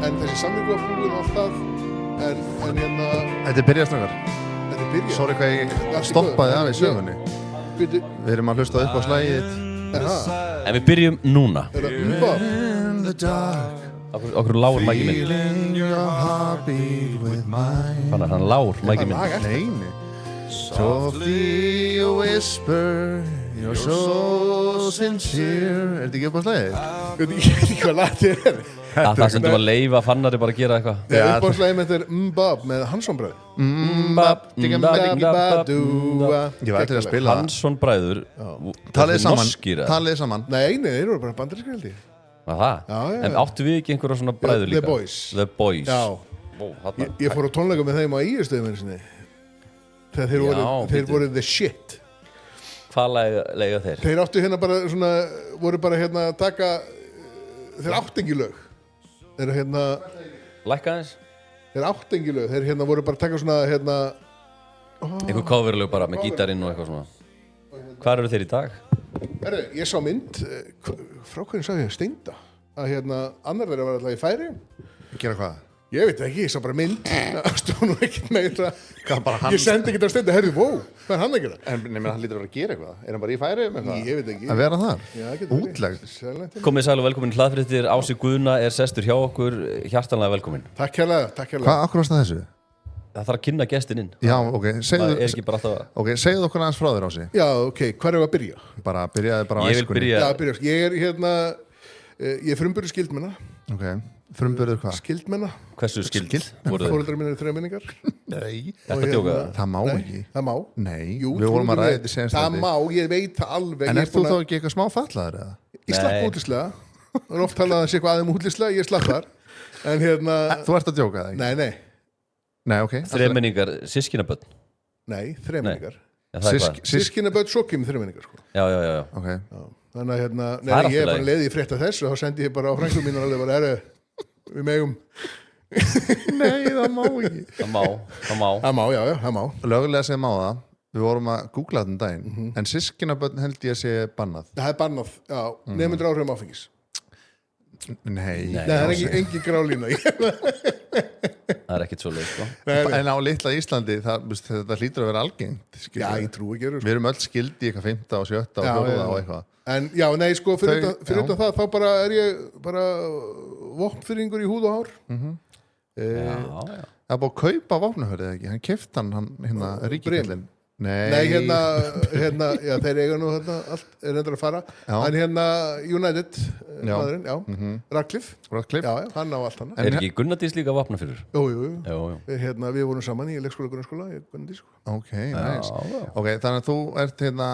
en þessi samningu var búin og allt það en hérna Þetta er byrjastrangar. þetta er byrjað Sorry hvað ég stoppaði af í sögunni. Byrju, Við erum að hlusta upp á slægið. En við byrjum núna. er það umba In the dark, Okkur lágur mæki minn. feeling your heartbeat with mine. Þannig að hann lágur mæki minn. lag eftir Nei, nei. Softly you whisper, you're so sincere. Er þetta ekki upp á slægið? Ég veit ekki hvað lag þetta er Það sem þú var að leifa Fannari bara að gera eitthvað. Þegar uppáhaldslegin þetta er Mbab með Hansson bröð Ég var til að spila það. Hansson bræður. Talið saman, Norskir, eða? talið saman. Nei, þeir eru bara bandarískir held ég Var það? Já. En áttu við ekki einhverja svona bræður The líka? Boys. The Boys. Já, Ó, þarna. ég fór á tónleika með þeim á Ígjörstöðum sinni þegar þeir Já, þeir bíddu. voru the shit Hvað lega þeir? Þeir áttu hérna bara svona voru bara hérna að taka þeir áttu engi lög þeir hérna Lækka aðeins? þeir áttu engi lög þeir hérna voru bara að taka svona hérna Einhver coverlög bara með gítarinn og eitthvað svona. Hvar eru þeir í dag? Herru, ég sá mynd frá hvernig sá ég Steinda að hérna annar þeirra var alltaf í færi Gera hvað? ég veit ekki, ég sá bara mynd það stóð nú ekkert meira Hvað, bara hann? ég sendi ekkert á Steinda, herru, wow, hvað er hann að gera? En nefnir hann lítur að vera að gera eitthvað. Er hann bara í færi um eitthvað? Ég veit ekki Að vera þar? Já, það getur verið. Útlegð. Sérlega. Komið sæl og velkomin í hlaðfréttir. Ási Guðna er sestur hjá okkur. Hjartanlega velkomin. Takk hérlega, takk hérlega Hvað, akkur varst það þessu? Það þarf að kynna gestin inn. Já, ok, Það er ekki bara alltaf að... segðu okkur aðeins frá þér á sig. Já, ok, hvar er að byrja? Bara byrjaði bara á Ég vil æskunni. byrja... Já, byrja, ég er hérna ég er frumburður skildmenna Ok, frumburður hvað? skildmenna, Hversu skild voru þeir? fóreldrar mínir eru þremenningar Nei. Þetta djóka. Það má ekki. það má Nei, Jú, við vorum að trúðu ræða mér. þetta senast það þetta. má, ég veit það alveg En Ég ert þú búin þá að- ekki eitthvað smá fallaður eða? ég slapp Nei. útlislega það er oft talað að sé eitthvað aðeim útlislega, ég slapp þar en hérna, Þú ert að djóka það ekki? nei, Nei, ok. Þremenningar, sískinaböld. þremenningar Já, það er hvað? sískinaböld svo kemur þremenningar sko. Já. Ok. þannig að hérna, Það er allt í ég er bara lagi. leiði í frétta þess og þá sendi ég bara á frængu mín og alveg bara, við megum Nei, það má ekki. Það má. það má, já, það má Lögulega sem má það. Við vorum að googla þetta daginn. En sískinabörn held ég að sé bannað. það er bannað, já, nefndur áhrifum áfengis Nei. Nei, það er engin grálína Það er ekkert svo leið, sko. En á litla Íslandi, þetta hlýtur að vera algengt. Já, ég trúi ekki Við erum öll skildi í eitthvað 5. og 7. og Já, 4. já. og eitthvað. En já, nei, sko, fyrir Þau- utan já. það, þá bara er ég bara vopnfyrringur í húð og hár Já. Það er búið að kaupa vopnahörðið ekki. Hann keypt hann hérna ríkikallinn. Nei, hérna, já, þeir eiga nú hérna, allt er reyndar að fara Já. en hérna, United Já. maðurinn, já, Radcliffe Radcliffe. já, hann á allt hann Er ekki Gunnadís líka vapna fyrir? jú, Jú. hérna, við vorum saman í leikskóla grunnskóla í Gunnadís Ok, nice. Já. Ok, þannig að þú ert hérna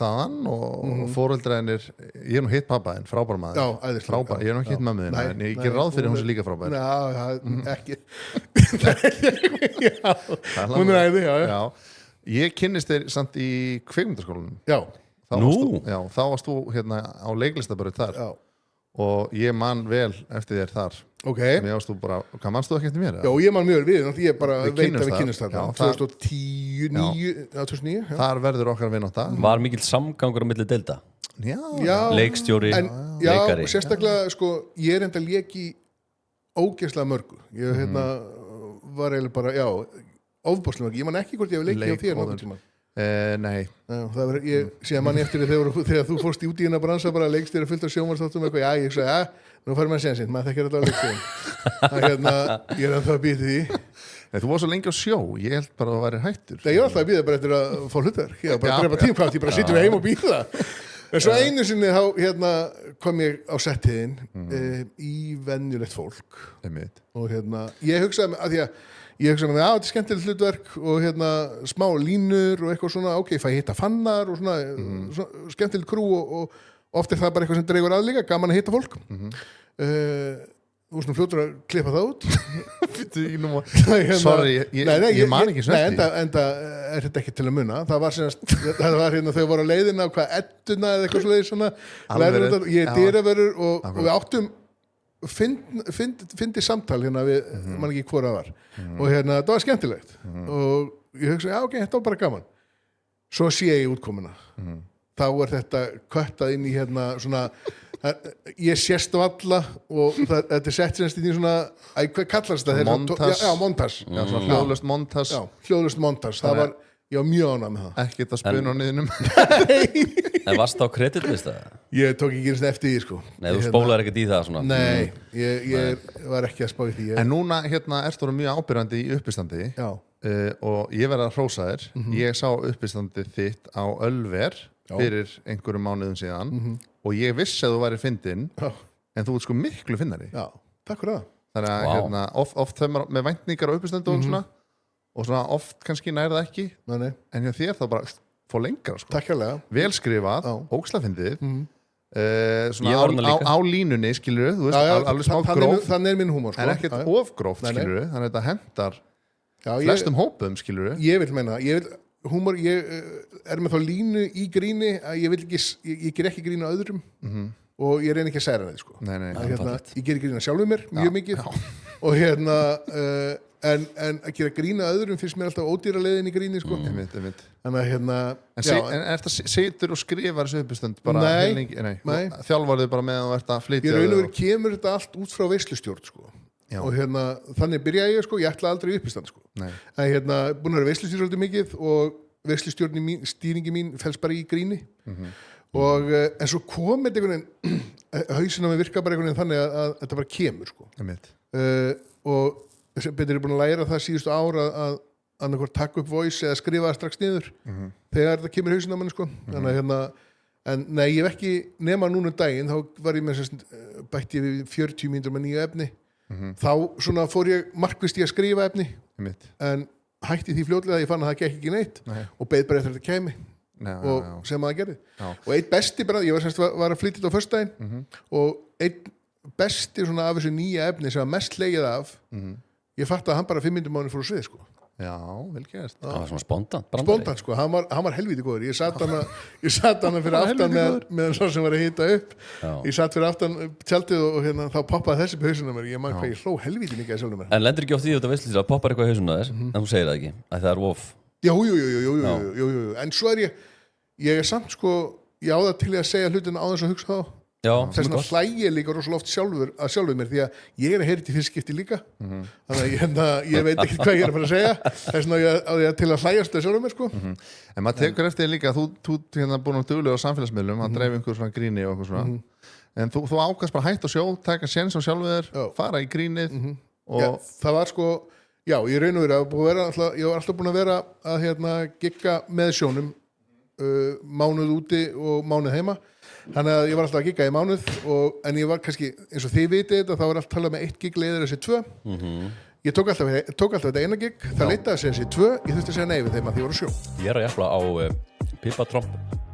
þaðan og fóreldræðinir, ég er nú hitt pappa en frábær maður. Já, æðislega. Frábær, ég er nú ekki hitt mömmu þína, en ég ger ráð fyrir hún sé líka frábær. Já, ekki já, hún er æði, já, já Ég kynnist þér samt í kvikmyndaskólanum. Já, Þá varst þú hérna á leiklistabarið þar já, og ég man vel eftir þér þar. ok Mér varst þú bara, hvað mannst þú ekki eftir mér? Já, ég man mjög vel við, náttúrulega ég bara Við veit kynnumst að við þar. kynnast þarna Já, það- 2010, 2009 já. Þar verður okkar vinátta. Var mikill samgangur á milli deilda? Já, Já, Leikstjóri, en, já, leikari. sérstaklega, sko, ég er enda lék í ógeðslega mörgu ég hérna var eiginlega bara, já ofbáslega mörgu, ég man ekki hvort ég hef leikið á þér nokkuð tíma Nei. Já, það var, ég sé manni eftir þegar þú fórst út í hérna bransa bara leikstýra fullt af sjónvarsþáttum eitthvað, já, ég sagði, nú fær maður sénsinn, maður þekkir þetta á leikstýrin það hérna, ég er alltaf að býta því Nei, þú var svo lengi á sjó, ég held bara að það væri hættur. Nei, ég var alltaf að býða bara eftir að fá hlutverk ég var bara Já, að drepa tímpátt, ég bara sittum við heim og býða en svo einu sinni þá hérna, kom ég á settiðin í venjulegt fólk Einmitt. og hérna, ég hugsaði að því að ég hugsaði með þetta er skemmtilegt hlutverk og hérna smá línur og eitthvað svona ok, fæ ég hitta fannar og svona, svona skemmtilegt krú og oft er það bara eitthvað sem dreigur að líka, gaman að hitta fólk þú veist nú fljótur að klippa það út Hérna- Sorry, ég man ekki Nei, snerti. enda er þetta ekki til að muna það var hérna þau voru á leiðina á hvað edduna eða eitthvað svoleiðis svona Alveg lærði rétt. þetta, ég er Já. dyravörður og við áttum fyndi samtal hérna við man ekki hvora var og hérna þetta var skemmtilegt og ég hugsa, já ok, þetta var bara gaman svo sé ég útkomuna þá er þetta köttað inn í hérna svona ég sést valla og þetta sett semst í því svona hvað kallast það? Montas. Já, montas Já, svona hljóðlust montas. Já, hljóðlust montas það var, ég var mjög ánægð með það Ekkert að spuna á niðinum. En varst á kreditlista? ég tók ekki eins og eftir því sko Nei, þú spólar ekkert í það svona Nei, ég var ekki að spá í því En núna ertu mjög ábyrgandi í uppistandi Já, og ég verð að hrósa þér. Ég sá uppistandi þitt á Ölver fyrir einhverjum mánuðum síðan og ég vissi að þú væri fyndin já, en þú ert sko miklu fyndari. já, takk fyrir það Þannig að oft þau maður með væntingar á uppistandi og svona oft kannski nær það ekki Nei, en hjá þér þá bara fór lengra sko. takk hérlega Vel skrifað, Já. ógeðslega fyndið Ég svona var þarna líka. á línunni skilur þú veist, Já, já, alveg smá gróf þannig min húmor sko en ekkert Já, já. ofgróft Nei, nei. skilur þannig að þetta hendar Já, flestum hópum skilur ég vil meina húmor, ég er með þá línu í gríni að ég vil ekki ég ger ekki grína öðrum og ég reyni ekki að særa það sko. Nei, nei, Ég ger grína sjálfur mér mjög mikið og en að gera grína öðrum finnst mér alltaf ódýra leiðin í gríni sko. einmitt. Þannig að En er það situr og skrifar þessu uppistund bara Nei, heillengi? nei. Þjálfar þau bara með að þú ert að ég flytja raun og þau veru kemur þetta allt út frá veislustjórn sko. Já. og þannig byrja ég sko, ég ætla aldrei í uppistand sko. Nei. en búin að vera veislustjórn svolítið mikið og veislustjórn mín, stýringi mín fælst bara í gríni og en svo kom þetta einhvern veginn hausinn á mig virka bara einhvern veginn þannig að þetta bara kemur sko. Einmitt. Og betur er búin að læra það síðustu ára að annarkvort taka upp voice eða skrifa það strax niður þegar það kemur hausinn á manni sko. Þannig að en nei, ég hef ekki nema núna daginn, þá var ég með bætti ég við 40 mínútur með nýju efni þá svona fór ég markvist í að skrifa efni Einmitt. en hætti því fljótlega að ég fann að það gekk ekki neitt Nei. og beið bara eftir að þetta kæmi Já, og já. sem að það gerði Já. og eitt besti bara, ég var að flytja þetta á föstudaginn og eitt besti svona af þessu nýja efni sem var mest hlegið af ég fatt að hann bara 5 mínútur mánu fór á svið sko. Já, vel gert. Það var svona spontant Spontant sko, hann var helvíti góður ég satt hana fyrir aftan meðan svo sem var að hita upp Já. ég satt fyrir aftan tjaldið og þá poppaði þessi på hausinu mér ég man hvað ég hló helvíti mikið að sjálfum mér En lendir ekki oft í þetta veistlýsir að poppar eitthvað í hausuna þess en þú segir það ekki, að það er of jú, en svo er ég er samt sko ég á það til að segja hlutina á þess að hugsa þá Já, þess vegna hlægi ég líka rosalega oft sjálfur mér því að ég er að heyra þetta í fyrst skipti líka þannig að ég veit ekki hvað ég er að fara að segja þess vegna á ég til að hlægjast það sjálfur mér sko En maður tekur eftir líka þú búin að duglega á samfélagsmiðlum að dreifa einhver svona gríni og eitthvað svona en þú ákast bara hætt á sjó, taka séns á sjálfu þér fara í grínið og það var sko, já, ég raun og verið ég var alltaf búin að vera að gigga með sjónum mánuð úti og mánuð heima þannig að ég var alltaf að gigga í mánuð en ég var kannski, eins og þið vitið þetta þá var alltaf talað með 1 gig leiðir þessi 2 ég tók alltaf þetta eina gig það leitaði að segja þessi 2, ég þurfti að segja nei við þeim að því ég var á sjó Ég er að jafla á pipatromp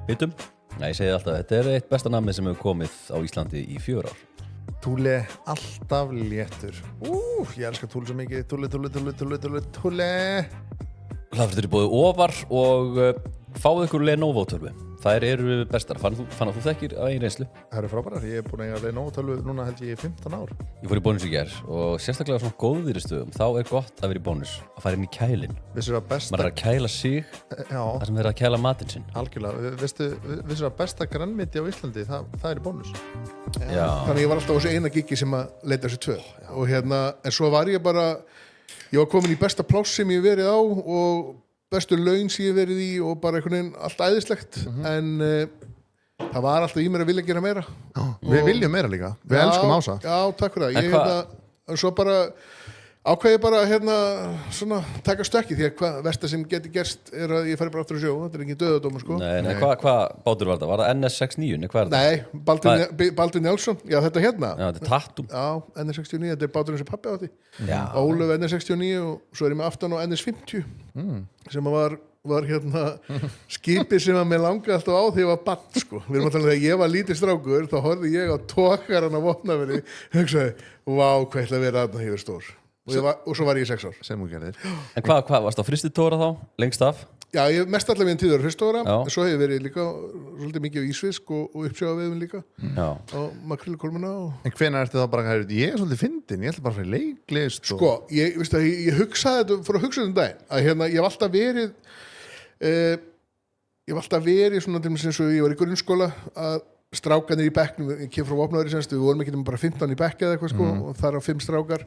bitum Nei, ég segi alltaf, þetta er eitt besta namið sem hefur komið á Íslandi í 4 ár Túli alltaf léttur ég elskar Túli svo mikið Túli Hlaðfréttir er búið ofar og fáðu ykkur Lenovo tölvu Þær eru bestar, fann að þú þekkir að einn reynslu Það eru frábærar, ég er búin að eiga Lenovo tölvu núna held ég í 15 ár Ég fór í bónus í gær og sérstaklega á svona góðýri stöðum þá er gott að vera í bónus að fara inn í kælin Vissir að besta maður er að kæla sig Já, þar sem þeir eru að kæla matinn sinn algjörlega Vissir að besta grannmiti á Íslandi það er í bónus Já, þannig ég var alltaf á þessu eina giggi sem að leita þessi 2 og en svo var ég var komin í besta pláss sem ég hef verið á og bestu laun sem ég hef verið í og bara einhvern veginn allt æðislegt en það var alltaf í mér að vilja gera meira Við viljum meira líka, við elskum Ása Já, takk fyrir En það svo bara ákveði bara svona taka stökki því að hvað versta sem geti gerst er að ég fari bara aftur að sjó þetta er ekki döðadómur sko nei, hvað bátur var þetta? Var það NS69? Nei, hvað er þetta? Nei, Baldur Njálsson, já þetta hérna Já, þetta er Tatum Já, NS69, þetta er báturinn sem pappi átti Já. Ólöf NS69 og svo er ég með aftan á NS50 sem var skipið sem að mér langaði alltaf á þegar ég var barn sko. Við erum alltaf þegar ég var lítið strákur þá horfði ég á tókaran á Vopnafirði og hugsaði, vá, hvað ætla að vera aðna hér stór og svo var ég 6 ár sem hún gerðir En hvað, varst á fristitóra þá? Lengst af? Já, ég mest allavega en tíður fyrstóra Já. en svo hefur verið líka svolítið mikið á ísfisk og uppsjáðaveiðum líka Já. og makrílkolmuna og En hvenær ertu þá bara, ég er svolítið fyndin, ég ætla bara að fara í leiklist sko, ég hugsaði þetta fór að hugsa þetta daginn að ég hef alltaf verið svona til þess að ég var í grunnskóla að strákanir í bekknum, ég kem frá Vopnafirði semst, við vorum ekki nema bara 15 í bekk eða eitthvað sko, og þar á 5 strákar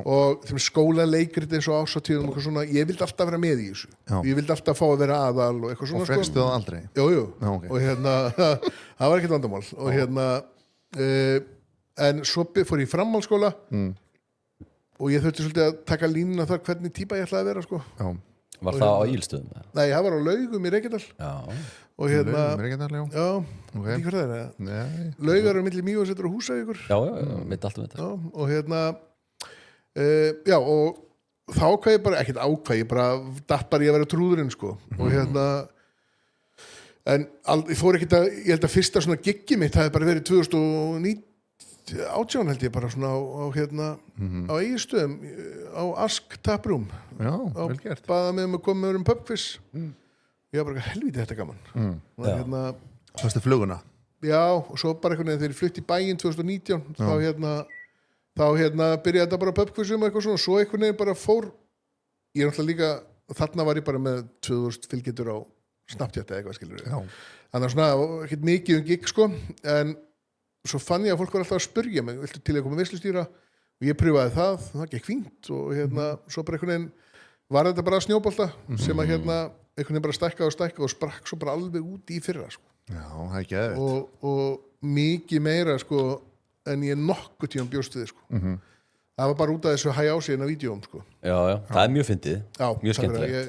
og þeim skólaleikrit eins og ásatíðum og svona, ég vildi alltaf vera með í þessu ég vildi alltaf fá að vera aðal og eitthvað svona og fegstu það aldrei? Jú, okay. og það var ekkert vandamál og en svo fór ég í framhaldsskóla og ég þurfti svolítið að taka línuna þar hvernig típa ég ætlaði að vera sko. Var það á Ílstöðum? Nei, það var á Laugum í Reykjadal og Laugum í Reykjadal, já okay. Ekki hvað það Laugar eru milli Mývatns og Húsavíkur Já, mitt allt þetta og og þá ákvað ég bara, ekkert ákvað ég bara datt bara ég að vera trúðurinn sko og en ég fór ekkert að, ég held að fyrsta svona giggi mitt það hefði bara verið 2018 held ég bara svona á Egilsstöðum á Ask Taproom vel gert baða með að koma með pubquiz ég var bara helvítið þetta gaman Sástu fluguna? Já, og svo bara einhvern veginn þegar ég flutti í bæinn 2019 þá byrjaði þetta bara pubquizum og eitthvað svona, svo einhvern veginn bara fór ég náttúrulega líka, þarna var ég bara með 2000 fylgjendur á Snapchat eða eitthvað skilur þannig að svona ekkert mikið gig sko, en svo fann ég að fólk var alltaf að spyrja mig viltu til að koma veislustýra og ég pröfaði það gekk fínt og svo bara einhvern veginn var þetta bara snjóbolta sem að einhvern veginn bara stækka og sprakk svo bara alveg út í fyrra sko. Já, það er geðveikt og mikið meira sko en ég nokkuð tíma bjóst við sko. Það var bara út af þessu hæg á sig en að vídeóm sko. Já, það er mjög fyndið mjög skemmtilegt ég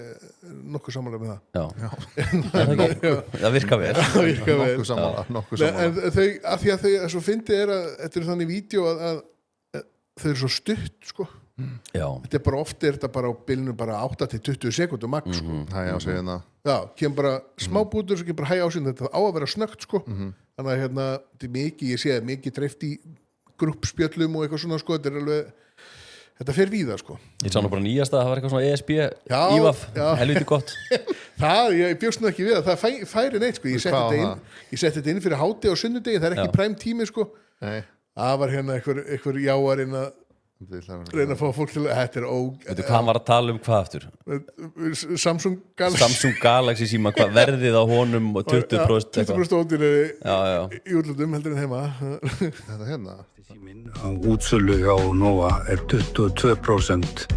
nokkuð sammála með það virka vel nokkuð sammála en þau, af því að þau svo fyndið er að þetta er þannig vídeo að þau eru svo stutt sko þetta er bara oft þetta bara á bilinu bara 8-20 sekúndur max sko. hæg á sig kemur bara smábútur svo kemur bara hæg á sig þetta á að vera snöggt sko þannig að þetta er mikið, ég sé mikið dreift í gruppspjöllum og eitthvað svona sko þetta er alveg, þetta fer víða sko Ég sá nú bara nýjasta að það var eitthvað svona ESB Ívaf, helviti gott ég bjóst nú ekki við að það færi neitt sko, ég setti þetta inn fyrir háti á sunnudegi, það er ekki præm tími sko það var einhver jáarinn að reyna að fá fólk til að þetta er Veitu hvað hann var að tala hvað aftur? Samsung Galaxy síma, hvað verðið á honum og 20% 20% ódýrari í útlutum heldur en heima Þetta Síminn á útsölu hjá Nova er 22%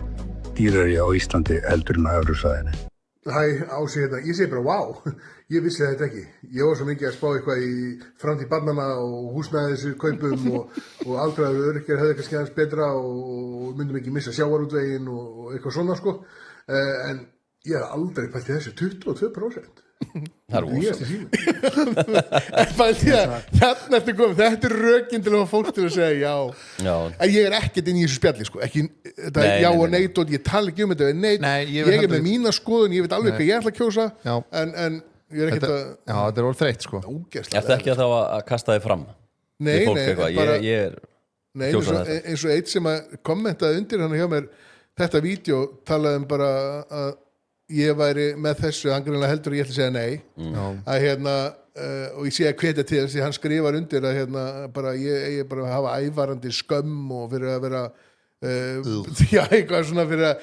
dýrari á Íslandi heldur en á Evrusvæðinu. Ási ég segi bara wow, ég vissi þetta ekki ég var svo mikið að spá eitthvað í framtíð barnanna og húsnæðis kaupum og aldraður öryrkjar hefði kannski aðeins betra og myndum ekki missa sjávarútveginn og eitthvað svona sko en ég hef aldrei pælt í þessu 22% Það er ósam en pælt ég að þarna ertu komið þetta er rökin til að fá fólk til að segja já en ég er ekkert inn í þessu spjalli sko ekki þetta já og neitt og ég tala ekki þetta neitt ég er með mína skoðun ég veit alveg hvað ég ætla að kjósa en ég er ekkert að já þetta er orðið þreytt sko Ertu ekki að þá að kasta þig fram? Nei, ég eins og eitt sem að kommentaði undir hann hjá mér þetta vídeo talaði bara að ég væri með þessu, hann greinlega heldur að ég ætla að segja nei að og ég sé að hvetja til þess að hann skrifar undir að bara ég bara hafa ævarandi skömm og fyrir að vera já, eitthvað svona fyrir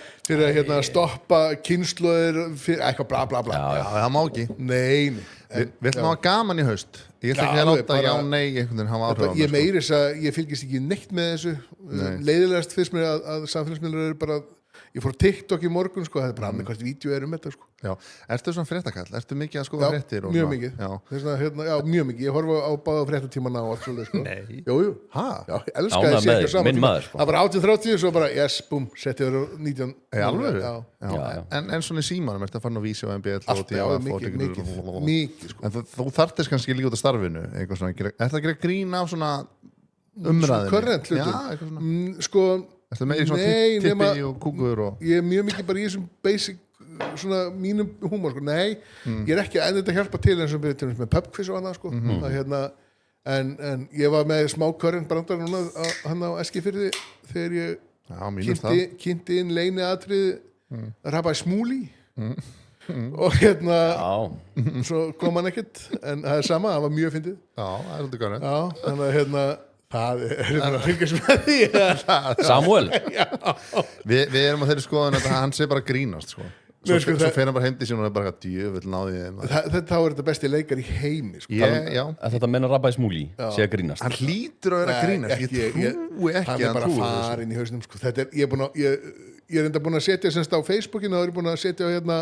að stoppa kynslóðir eitthvað bla bla bla Já, það má ekki Nei Við ætlum að hafa gaman í haust Ég ætla ekki að láta já, nei einhvern veginn hafa áhrif á mig Ég meiris að ég fylgist ekki neitt með þessu leiðilegast fyrst mér að samfélagsmiðlar eru bara ég fór TikTok í morgun sko, það er bara annað hvert vídeo er þetta sko. Já, ertu svona fréttakall? Ertu mikið að skoða fréttir? Já, mjög mikið. Já, mjög mikið. Ég horfa á báða fréttatímana og allt svolítið sko. Nei. Jú. Hæ? Já, ég elskaði að setja saman. Minn maður sko. Það var 18:30 svo bara, yes, búm, setti yfir 19. Alveg? Já. En svona í símanum, ertu að fara á vísi og MBL og TF mikið sko. En þú þarftist kannski líka út af starfinu, eitthvað svona, ertu að gera grín af svona umræðinu? Þetta með í svona tippi og kúkur og... Ég er mjög mikið bara í þessum basic svona mínum húmor sko. Nei, ég er ekki að enda að hjálpa til eins og með pubquiz og annað sko. En ég var með smá current brandar núna hann á Eskifirði þegar ég kynnti inn leini atrið Rabbi Smúli og svo kom hann ekkert en það er sama, það var mjög fyndið Já, það er svolítið gana Já, þannig að það er að fylgjast með því Samuel Við erum á þeirri skoðun að hann sé bara grínast sko. svo fer hann bara hendi sín og er bara djöfull náði þeim Þá er þetta besti leikar í heimi sko. já, En þetta menna Rabbi Smúli sé að grínast hann hlýtur að vera að grínast ég trúi ekki Hann er bara farin í hausnum sko. Ég er enda búin að setja semst á Facebookinu og er búin að setja á hérna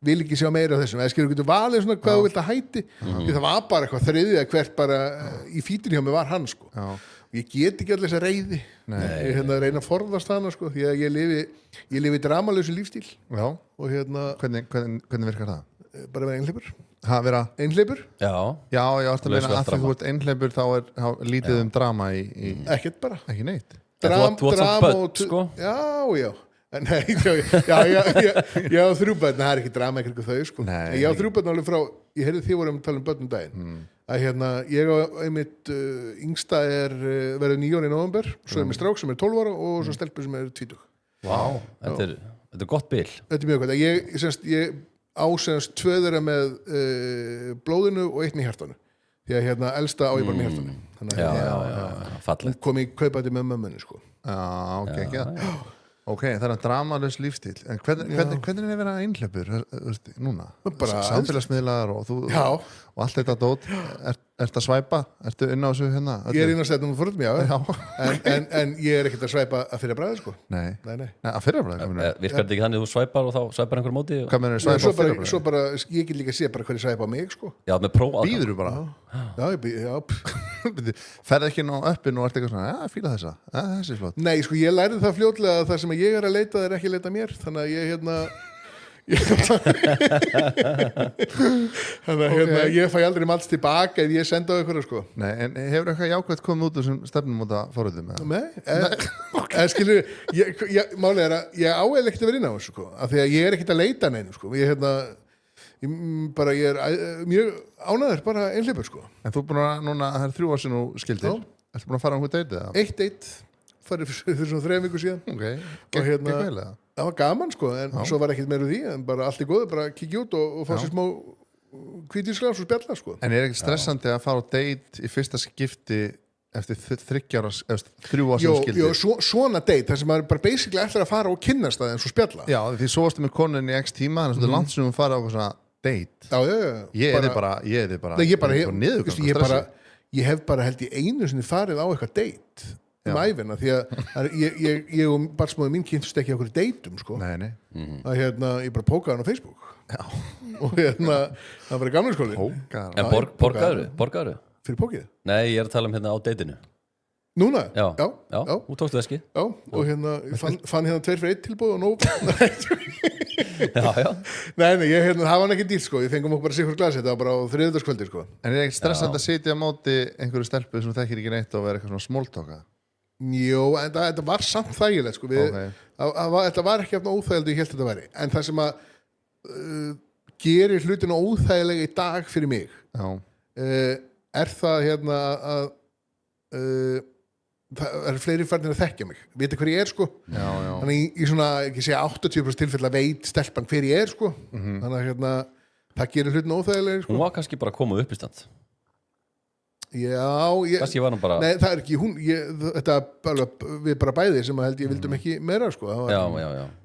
vil ekki sjá meira af þessum eða skilur getur valið svona hvað þú vilt að hætti því það var bara eitthvað þriðja hvert bara í fítinu hjá mig var hann sko ég get ekki allir þess að reyði ég reyna að forðast hana sko því að ég lifi dramalausu lífstíl og hvernig virkar það? Bara vera einhleipur vera einhleipur? Já, að því þú ert einhleipur þá er lítið drama í ekkert bara ekki neitt Þú átt samt börn sko Já Nei, ég á 3 börn það er ekki drama ekki þau sko ég á 3 börn alveg frá, ég heyrði þið vorum að tala um börnum daginn að ég á einmitt yngsta verið 9 ára í nóvember svo er mér strák sem er 12 ára og svo stelpur sem er 20 Vá, þetta er gott bil Þetta er mjög gott, ég á 2 þeirra með blóðinu og 1 í hjartanu því að elsta á ég bara með hjartanu Já, fallegt Hún kom í kaupandi með mömmunni sko Ok, það er dramalös lífstíl en hvernig er að vera einhleipur núna? Samfélagsmiðlar og allt þetta dót Ertu að svæpa? Ertu inn á þessu hérna? Ég er inn á stefnum og fórum, já en ég er ekkert að svæpa að fyrir bræði sko Nei, að fyrir bræði Virkar þetta ekki þannig að þú svæpar og þá svæpar einhver móti? Hvað mennur svæpa á fyrir bræði? Svo bara, ég get líka að sé bara hverju svæpa á mig sko Já, með próf Býður þú bara? Já, Ferð ekki ná uppin og ert eitthvað svona fíla þessa, þessi flott Nei, sko, ég lærði það fljótlega að það sem ég er að leita er ekki að leita mér þannig að ég fæ aldrei malts tilbaka ef ég senda á ykkur sko. Nei, en hefur eitthvað jákvæmt komið út úr sem stefnum út að foröldum? Nei, skilur málið er að ég á eða ekkert að vera inn á þessu sko, af því að ég er ekkert að leita neinu sko. ég er mjög ánæður bara einhleipur sko. En þú er búin að núna, það er 3 ár sem þú skildir Ertu búin að fara á hún deytið? 1 date farið fyrir svona 3 vikur síðan gekk vel eða? Það var gaman sko, en svo var ekkert meira úr því en bara allt í góðu, bara kikki út og fá sér smá hvítísglas og spjalla sko. En er ekkert stressandi að fara á date í fyrsta skipti eftir 3 ára sem skildi? Jó, svona date, þar sem maður bara basically ætlar að fara og kynnast það en svo spjalla. Já, því svo varstu með konin í x tíma þannig að þetta er langt sem hún fara á svona date. Já. Ég hef bara held í einu sinni farið á eitthvað date æfina, því að ég og barnsmóður mín kynntust ekki á okkur dateum sko. Nei. Að ég bara pókaði hann á Facebook og það var gamleiskólin. En borgaðu? Fyrir pókið? Nei, ég er að tala um hérna á dateinu. Núna? Já, þú tókstu veski. Já, og fann 2 fyrir 1 tilbúð og nóg. Já. Nei, það var ekki dýrt sko, ég fengum okkur bara sikur glasi, þetta var bara á þriðjudagskvöldi sko. En er ekkert stressandi að sitja á móti einhverju stelpu sem þekkir ekki neitt og vera eitthvað svona smóltóka? Jó, en þetta var samt þægilegt sko. Þetta var ekki aftur óþægilegt ég held þetta væri, en það sem að gerir hlutinu óþægilega í dag fyrir mig er það að það er fleiri farnir að þekkja mig, vita hver ég er sko. Þannig í svona, ekki segja 80% tilfella veit stelpan hver ég er sko. Þannig að það gerir hlutinu óþægilega sko. Hún var kannski bara að koma upp í stand. Kannski var hann bara Nei, það er ekki hún við bara bæði sem að held ég vildum ekki meira sko. Já.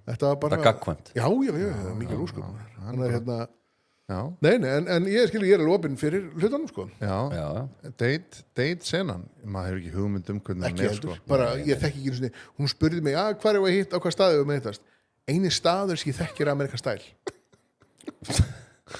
Þetta var bara gagnkvæmt. Já, mikið lúskum. Þannig að en ég er alveg opinn fyrir hlutunum sko. Já. Date senan maður hefur ekki hugmynd hvernig hann er sko. Bara, ég þekki ekki einu sinni, hún spurði mig hvað er að hitta, á hvað staði við hittast. Eini staður sem ég þekkir Amerikan stæl.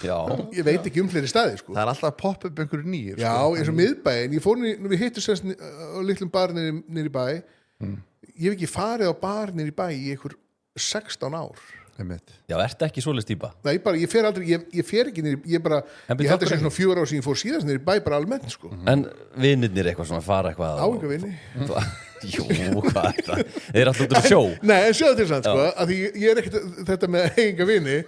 Já. Ég veit ekki fleiri staði sko. Það er alltaf að poppa upp einhverju nýjir Já, eins og miðbæin, við hittum sérst á litlum bar niður í bæ Ég hef ekki farið á bar niður í bæ í einhver 16 ár Já, ertu ekki svoleiðis týpa? Nei, ég fer aldrei, ég fer ekki niður ég held að sé svona 4 ár sem ég fór síðast niður í bæ bara almennt sko. En vinirnir eitthvað svona fara eitthvað Á einhver vini Jú, hvað er það? Þeir eru alltaf út að sjó Nei, en sjáðu til sann sko, að ég er ekkert þetta með eiginga vini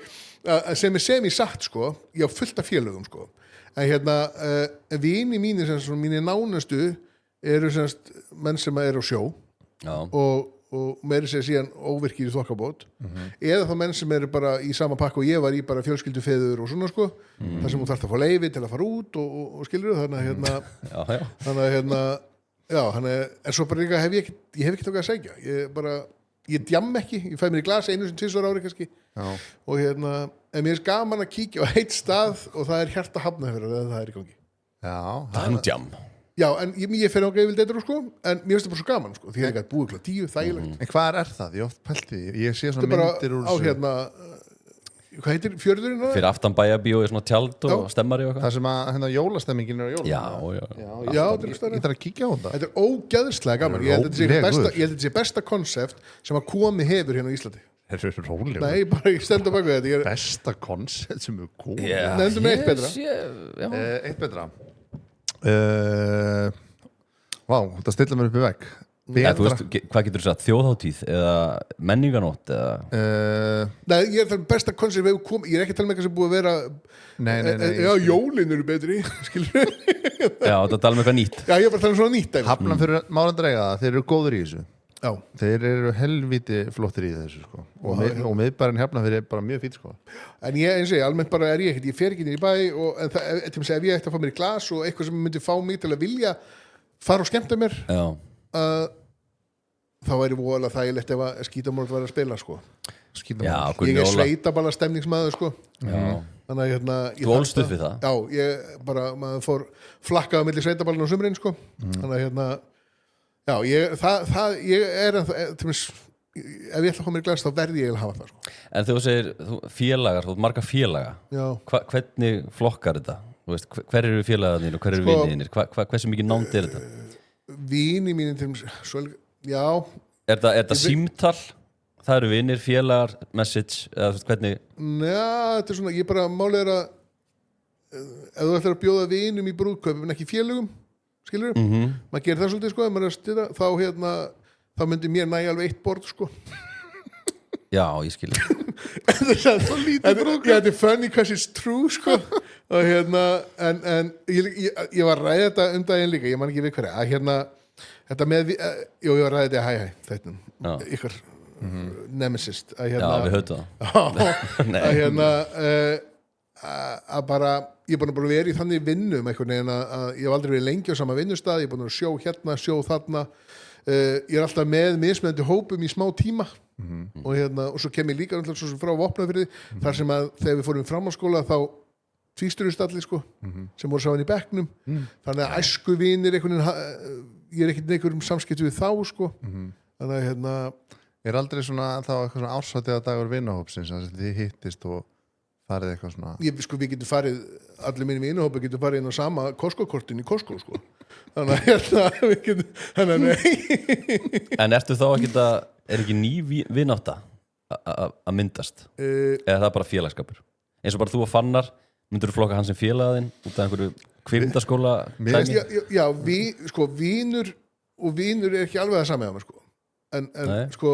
sem er satt sko, ég á fullt af félögum sko, en vini mínir mínir nánustu eru menn sem eru á sjó og meiri segja síðan óvirkir í þokkabót eða þá menn sem eru bara í sama pakka og ég var í bara fjölskyldufeður og svona sko, þar sem þú þarft að fá leyfi til að fara út og skilur þannig að en svo bara ég hef ekki tókað að segja ég djamm ekki, ég fæ mér í glas 1-2 ári kannski og en mér er gaman að kíkja á heitt stað og það er Hjarta Hafnarfjarðar eða það er í gangi Tandjam Já, en ég fer á Greifvild eitthvað sko, en mér finnst það bara svo gaman sko, því ég hef búið klá 10, þægilegt En hvað er það? Ég oft pælti ég sé svona Þetta myndir úr á hvað heitir fjörðurinn? Fyrir aftan bæjarbíó er svona tjald og stemmari og eitthvað Það sem að jólastemmingin er á jólum Já, Já, Ég þarf að kíkja á þetta þetta er ógeðslega gaman ég held að þetta sé besta konsept sem að komi hefur hérna á Íslandi Það er rólega Nei, bara ég stend á bak við þetta Besta koncept sem er komið Nefndum eitt betra. Eitt betra Vá, þetta stilla mér upp í vegg Þú veist, hvað getur þú sagt, þjóðhátíð eða menninganótt eða Nei, ég er það besta konsept hefur komið ég er ekki að tala með eitthvað sem búið að vera Nei Já, jólin eru betri skilur Já, þetta tala með eitthvað nýtt Já, ég er bara að tala um svona nýtt dæmi. Hafnan fyrir málendar eiga það, þeir eru góður í þessu Já, Þeir eru helviti flottir í þessu sko. og miðbærin Hafnarfjörður er bara mjög fínt sko. en ég eins og ég, almennt bara er ég ekkert ég fer ekki inn í bæ og en það, ef ég ætti að fá mér í glas og eitthvað sem myndi fá mig til að vilja fara og skemmta mér Já, þá væri voðalega þægilegt ef að skítamót var að spila sko. já, Ég Gunni er Óla sveitaballa stemningsmaður sko. Já, Þannig að ég þú ólst upp við það Já, ég bara, maður fór flakkaði á milli sveitaballan á sumrin sko. Þannig að já, ég er til dæmis, ef ég ætla að koma mér í glas þá verði ég að hafa það sko. En þegar þú segir félagar, þú ert marga félaga Já, Hvernig flokkar þetta? Þú veist, hver eru félagarnir og hver eru vinniðinir? Hversu mikið nánd er þetta? víni mínir til dæmis já, Er þetta símtal? Það eru vinnir, félagar, message eða þú veist, hvernig þetta er svona, ég bara málið er að ef þú ætlar að bjóða vinum í brúðkaup en ekki félögum, skilur maður gerir það svolítið sko, ef maður er að stytta þá myndi mér næja alveg eitt borð sko. Já, ég skil Þetta er funny because it's true sko. og en ég var að ræða þetta daginn líka, ég man ekki við hverja að þetta með, ég var að ræða þetta hæ, þetta ykkur nemesis að Já, við höfum það að bara ég er búin að vera í þannig vinnum einhvern veginn að ég hef aldrei verið lengi á sama vinnustað, ég er búin að sjó hérna, sjó þarna ég er alltaf með mismunandi hópum í smá tíma og svo kem ég líka svo sem frá Vopnafirði þar sem að þegar við fórum í framhaldsskóla þá tvísturust allir sko sem voru saman í bekknum þannig að æsku vinir ég er ekkert einhverjum samskipti við þá sko þannig að Er aldrei svona þá eitthvað svona árshátíða dagur vinahópsins að þið hittist og farið eitthvað svona við getum farið allir mínum vinahópi getum farið inn á sama Costco-kortin í Costco sko þannig að við getum En ertu þá ekki er ekki ný vinátta að myndast eða það er bara félagskapur eins og bara þú og Fannar myndur þú flokka hann sem félagaðinn út af einhverju kvikmyndaskóla Já, vinur og vinur er ekki alveg það sami á mér sko en sko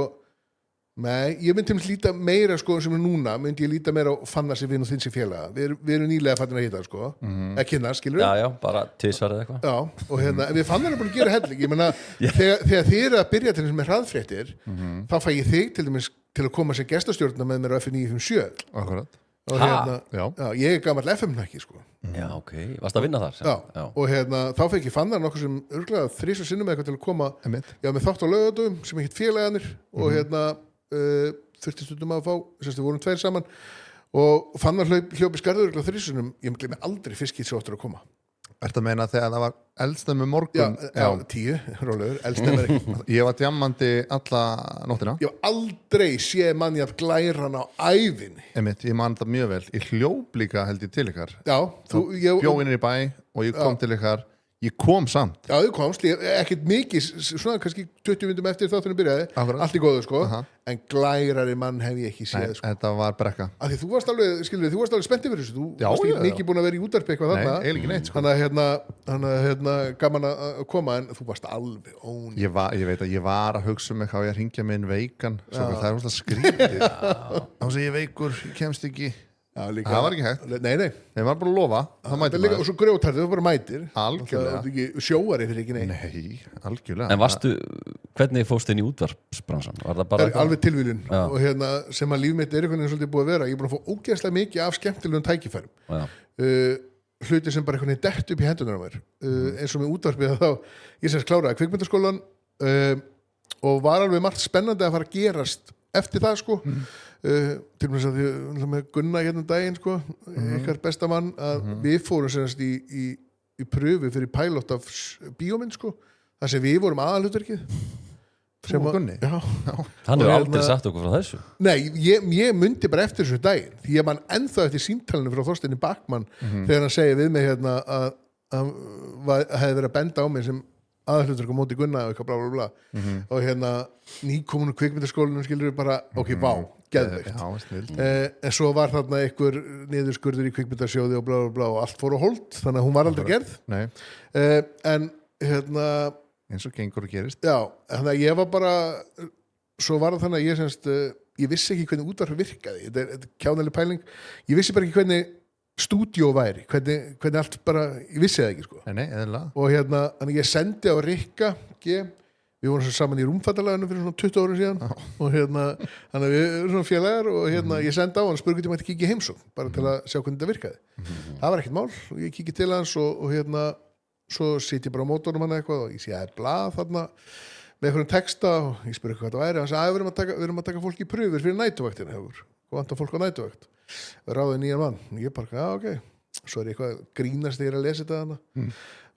nei, ég myndi til að líta meira sko sem er núna, myndi ég líta meira á Fannar sem vinn og þinn sem félaga, við erum nýlega fattin að hitta sko, ekki hérna, skilur Já, bara tvisvar eða eitthvað Já, og við Fannar erum búin að gera helling ég meina, þegar þið eru að byrja til þess með hraðfréttir, þá fæ ég þig til dæmis til að koma sér gestastjórna með mér á F957 Akkurat og Já. ég er gamall FM-nakki sko Já, ok, varst að vinna þar Já. Og þá fekk ég Fannar nokkuð sem örglega 3 sinnum eitthvað til að koma með þátt á laugadöfum sem ekkert félagarnir og þurfti stundum að fá við vorum 2 saman og Fannar hljópi skarður 3 sinnum ég glemmi aldrei fyrst svo áttur að koma Ertu að meina þegar það var eldsnemmu morgun? Já, 10, rólegur, eldsnemmu er ekki Ég var djammandi alla nóttina Ég hef aldrei séð manni að glæra hann á ævinni Einmitt, ég man það mjög vel Ég hljóp líka held ég til ykkar Já, Bjó inn í bæ og ég kom til ykkar Ég kom samt Já, þú komst, ekkert mikið svona kannski 20 minnum eftir þáttunum byrjaði Akkurat. allt í góðu sko en glærari mann hef ég ekki séð sko. Þetta var brekka Af því þú varst alveg, þú varst alveg spenntið fyrir þessu þú varst ekki mikið búin að vera í útvarpi eitthvað Nei, þarna eiginlega ekki neitt sko. Þannig að gaman að koma en þú varst alveg ón Ég veit að ég var að hugsa mig hvað ég að hringja mig inn veikan Svo það er alltaf skrítið Þá sem ég veikur, ég kemst ekki líka, Það var ekki hægt Nei Ég var bara að lofa Það mæti líka, og svo grjótarðið, þú bara mætir Algjörlega. Það er ekki sjóari fyrir ekki neitt Nei, algjörlega En hvernig fóstu inn í útvarpsbransan? Var það Það bara er alveg tilvílun og sem að líf mitt er einhvern veginn svolítið búið að vera ég er búin að fá ógeðslega mikið af skemmtilegum tækifærum hluti sem bara einhvern veginn dett upp í hendunar á mér eins og með útvarpið þá ég semst kláraði kvikmyndaskólan og var alveg margt spennandi að fara að gerast eftir það sko til og með með Gunna hérna daginn sko, ykkar besta mann að við fórum semast í pröfu fyrir pilot af bíómynd sko, þar sem við vorum aðalhlutverkið Þú og Gunni? Já. Hann hefur aldrei sagt okkur frá þessu. Nei, ég myndi bara eftir þessu daginn því ég man ennþá eftir símtalinu frá Þorsteini Backmann þegar hann segir við mig hérna að hann hefði verið að benda á mig sem aðalhlutverk á móti Gunna og eitthvað bla bla bla og hérna nýkominu kvikmyndaskólanum skilur við bara, ok, vá, geðveikt en svo var þarna einhver niðurskurður í kvikmyndasjóði og bla bla bla og allt fór á hold, þannig að hún var aldrei gerð en hérna eins og gengur og gerist já, þannig að ég var bara svo var það þannig að ég semst ég vissi ekki hvernig útvarp virkaði þetta er kjánaleg pæling, ég vissi bara ekki hvernig stúdíó væri, hvernig allt bara, ég vissi það ekki sko Nei, eðlilega og hérna, þannig ég sendi á Rikka G, við vorum svo saman í rúmfattalagunum fyrir svona 20 árum síðan og hérna, þannig að við erum svona félagar og hérna, ég sendi á hann, spurði hvort ég mætti kíkja í heimsókn bara til að sjá hvernig þetta virkaði það var ekkert mál, og ég kíkja til hans og hérna, svo sitt ég bara á mótornum hann eitthvað og ég sé að það er blað þarna með einhverjum texta og ég spurði hvað það væri og hann sagði að við erum að taka fólk í pröfur fyrir nætuvaktina hefur, hvað vantar fólk á nætuvakt við ráðum nýjan mann og ég bara, já ok svo er ég eitthvað grínast þegar ég er að lesa þetta hana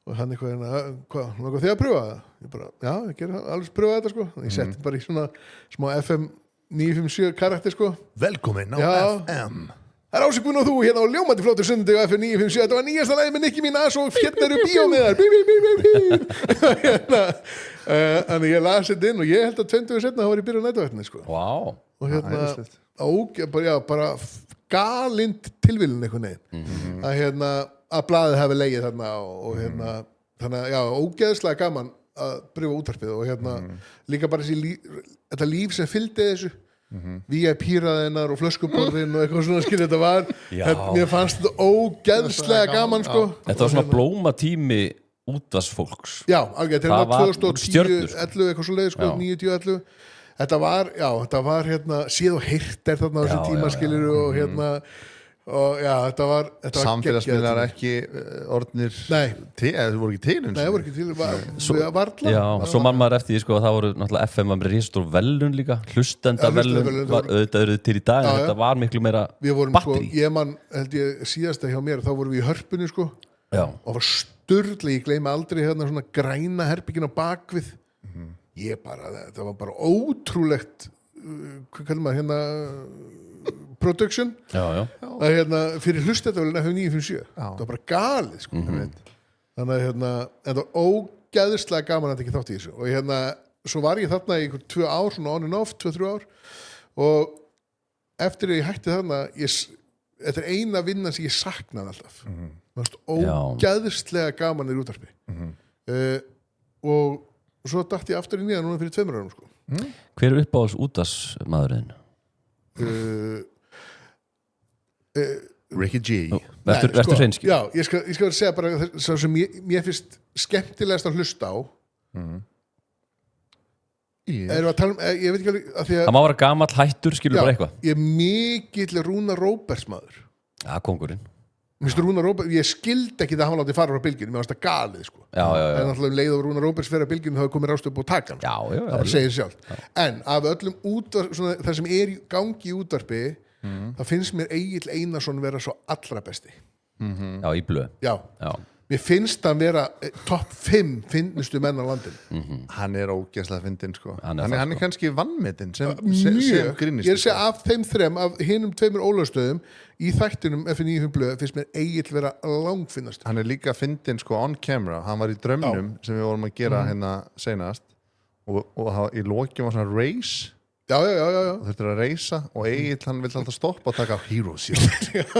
og hann eitthvað, hvað, langar þið að pröfa það? Ég bara, já, ég ger alveg pröfa þetta sko ég setti bara í svona smá FM 957 karakter sko Velkomin á FM Það er Ási Guðn og þú hérna á ljómandi flótur sundi á FM 957, þetta var nýjasta lagi með Nicki Minaj og hérna eru bíómiðar Þannig ég las þetta inn og ég held að 20 år setna þá var ég byrjað á nætuvættinni sko Vá. og hérna bara galind tilvílun einhvern veginn að hérna að blaðið hafi legið þarna og hérna þannig að já, ógeðslega gaman að pröfa útvarpið og hérna líka bara þetta líf sem fylgdi þessu VIP-ræðinar og flöskuborðin og eitthvað svona skil þetta var mér fannst þetta ógeðslega gaman sko Þetta var svona blómatími útvarpsfólks. Já, alveg, þetta var 2010, 11 eitthvað svo leið sko, Já. 9-10-11 þetta var hérna síð og hirt er þarna á þessu tíma skilur og hérna og já, þetta var Samfélagsmiðlar ekki orðnir Nei. Það voru ekki til Nei, það voru ekki til varla Já, svo mann maður eftir því sko að það voru náttúrulega FM var með risastór velun líka, hlustenda velun var auðvitað eruð til í dag en þetta var miklu meira Við vorum batteri. sko, ég man held ég síðasta hjá mér, þá vorum við í Hörpunni sko Já. og var sturli, ég gleymi aldrei hérna svona græna herbyggin á bakvið ég bara, þetta var bara ótrúlegt hvað kallar maður hérna production Já. að hérna fyrir hlustendavölin FM 957 það var bara galið sko þannig að hérna, þetta var ógeðslega gaman að þetta ekki þátt í þessu og hérna, svo var ég þarna í 2 ár svona on and off, 2-3 ár og eftir að ég hætti þarna þetta er eina vinnan sem ég saknaði alltaf ógeðslega gaman í útvarpi og svo datt ég aftur inn í það núna fyrir 2 árum sko Hver er uppáhalds útvarpsmaðurinn? Ricky G Vertu hreinskil. Já, ég skal segja bara það sem mér finnst skemmtilegast að hlusta á erum við að tala ég veit ekki alveg að því að Það má vera gamall hættur, skilur bara eitthvað ég er mikill Rúnar Róberts maður Já, kóngurinn Rúnar Róberts, ég skildi ekki það hann látið fara frá bylginu, mér fannst það galið sko Já. en alltaf leið og Rúnar Róberts fyrir að bylginu þá er komið Rástöp og taka hann Já, það bara segir sjálf en af öllum útvarp, það sem er í gangi í útvarpi það finnst mér Egill Einarsson vera svo allra besti Já, í blöð Já. Mér finnst hann vera topp 5 finnustu menn á landinu Hann er ógeðslega fyndinn sko Hann Hann er er kannski vannmetinn sem mjög, grínisti ég er að segja af þeim 3 af hinum 2 ólögstöðum í þættinum F9 blöð finnst mér Egill vera langfinnast Hann er líka fyndinn sko on camera Hann var í drömmnum sem við vorum að gera hérna seinast og í lokjum var svona race Já. og þurftur að reysa og Egill hann vill alltaf stoppa og taka hero shot ég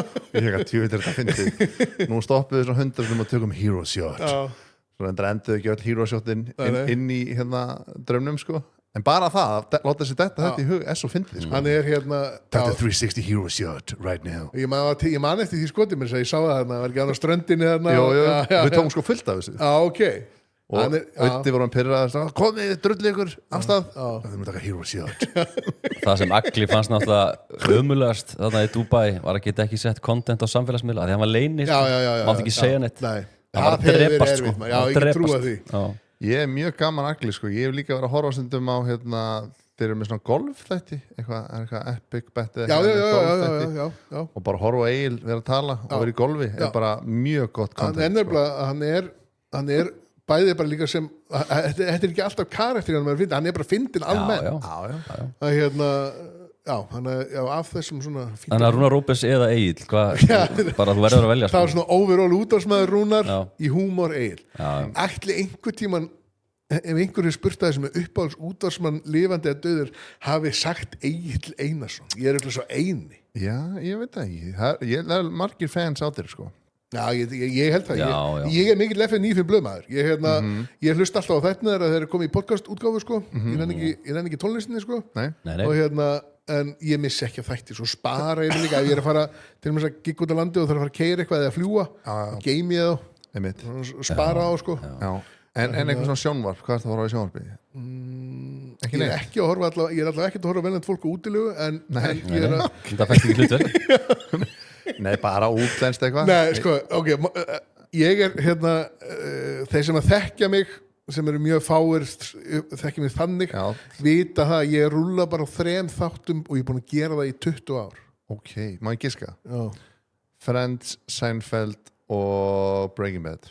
hef ekki að þetta fyndið nú stoppuðu við svona 100 og tökum hero shot svo endur ekki öll hero shotin inn í hérna drömmnum sko en bara það, láta sér þetta í hug er svo fyndið sko hann er hérna Þetta 360 hero shot right now ég man eftir því skoti mér ég sá það hérna, var ekki hann á ströndinni hérna við tókum sko fullt af þessu ok og auðvitað vorum pyrraðar komið drull ykkur af stað það er taka hero shot Það sem Agli fannst náttúrulega ömulegast þarna í Dubai var að geta ekki sett content á samfélagsmiðla því hann var leynir mátti ekki segja neitt Nei. hann var að drepast sko já, ég trúa því Ég er mjög gaman Agli sko, ég hef líka verið að horfa stundum á hérna, þeir eru með svona golfþætti eitthvað epic bet já, og bara horfa á Egil vera að tala og vera í golfi er bara mjög gott content hann er bæðið bara líka sem þetta er ekki alltaf karakter hann er bara fyndin almenn að hérna af þessum svona þannig að Rúnar Rópes eða Egil bara þú verður að velja það var svona overall útvarsmaður Rúnar í húmor Egil ætli einhver tíman ef einhverju spurtaði sem er uppáhalds útvarsmann lifandi að döður hafi sagt Egill Einarsson ég er eitthvað svo eini já, ég veit það ekki það er margir fans á þér sko já, ég held það ég er mikill F9 blöðmaður ég hlust alltaf á þættina þegar þeir komið í podcast útgáfu sko ég nenni ekki tónlistinni sko Nei. Og en ég missi ekki að þætti svo spara ég líka ef ég er að fara til og með að gigga út á landi og þarf að fara að keyra eitthvað eða fljúa og geimi ég þá spara á sko En einhvern svona sjónvarp, hvað er það að horfa í sjónvarpi? Ég er ekki að horfa ég er allavega ekki að horfa vennandi fólk á útilegu en ég er að það fæst ekki hlutverk Nei, bara útlenskt eitthvað Nei, sko, ok ég er þeir sem að þekkja mig sem eru mjög fáir þekkja mig þannig vita það að ég rúlla bara á 3 þáttum og ég er búin að gera það í 20 ár Ok, má ég giska? Já. Friends, Seinfeld og Breaking Bad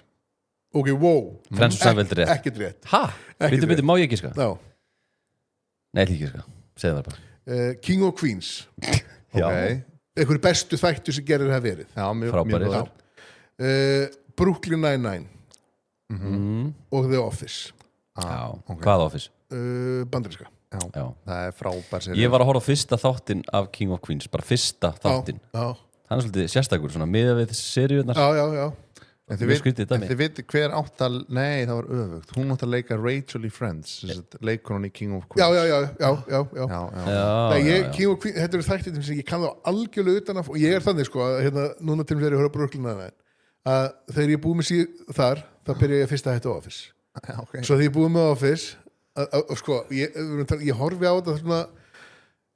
Ok, wow Friends og Seinfeld rétt Ekkert rétt Hæ? Býtu, má ég ekki ska? Já. Nei, ekki ska Segðu það bara King of Queens Ok einhverju bestu þættu sem gerir það verið Já, mjög Frábærir. góður. Brooklyn Nine-Nine og The Office Já, ok. hvað Office? bandaríska Já, Já. það er frábær sér Ég var að horfa á fyrsta þáttinn af King of Queens bara fyrsta þáttinn já, hann er svolítið sérstakur, svona miðað við seríurnar já En Mjög skrítið dæmi. þið viti hver átt að Nei, það var öfugt Hún átt að leika Rachel í Friends leikur hún í King of Queens já. Nei, King of Queens, þetta eru þættir sem ég kann þá algjörlega utan af og ég er þannig sko að núna til þegar ég horfa Brooklyn Nine-Nine að þegar ég er búið með síð þar þá byrja ég fyrst að hætta Office okay. Svo þegar ég er búið með Office sko, ég horfi á þetta svona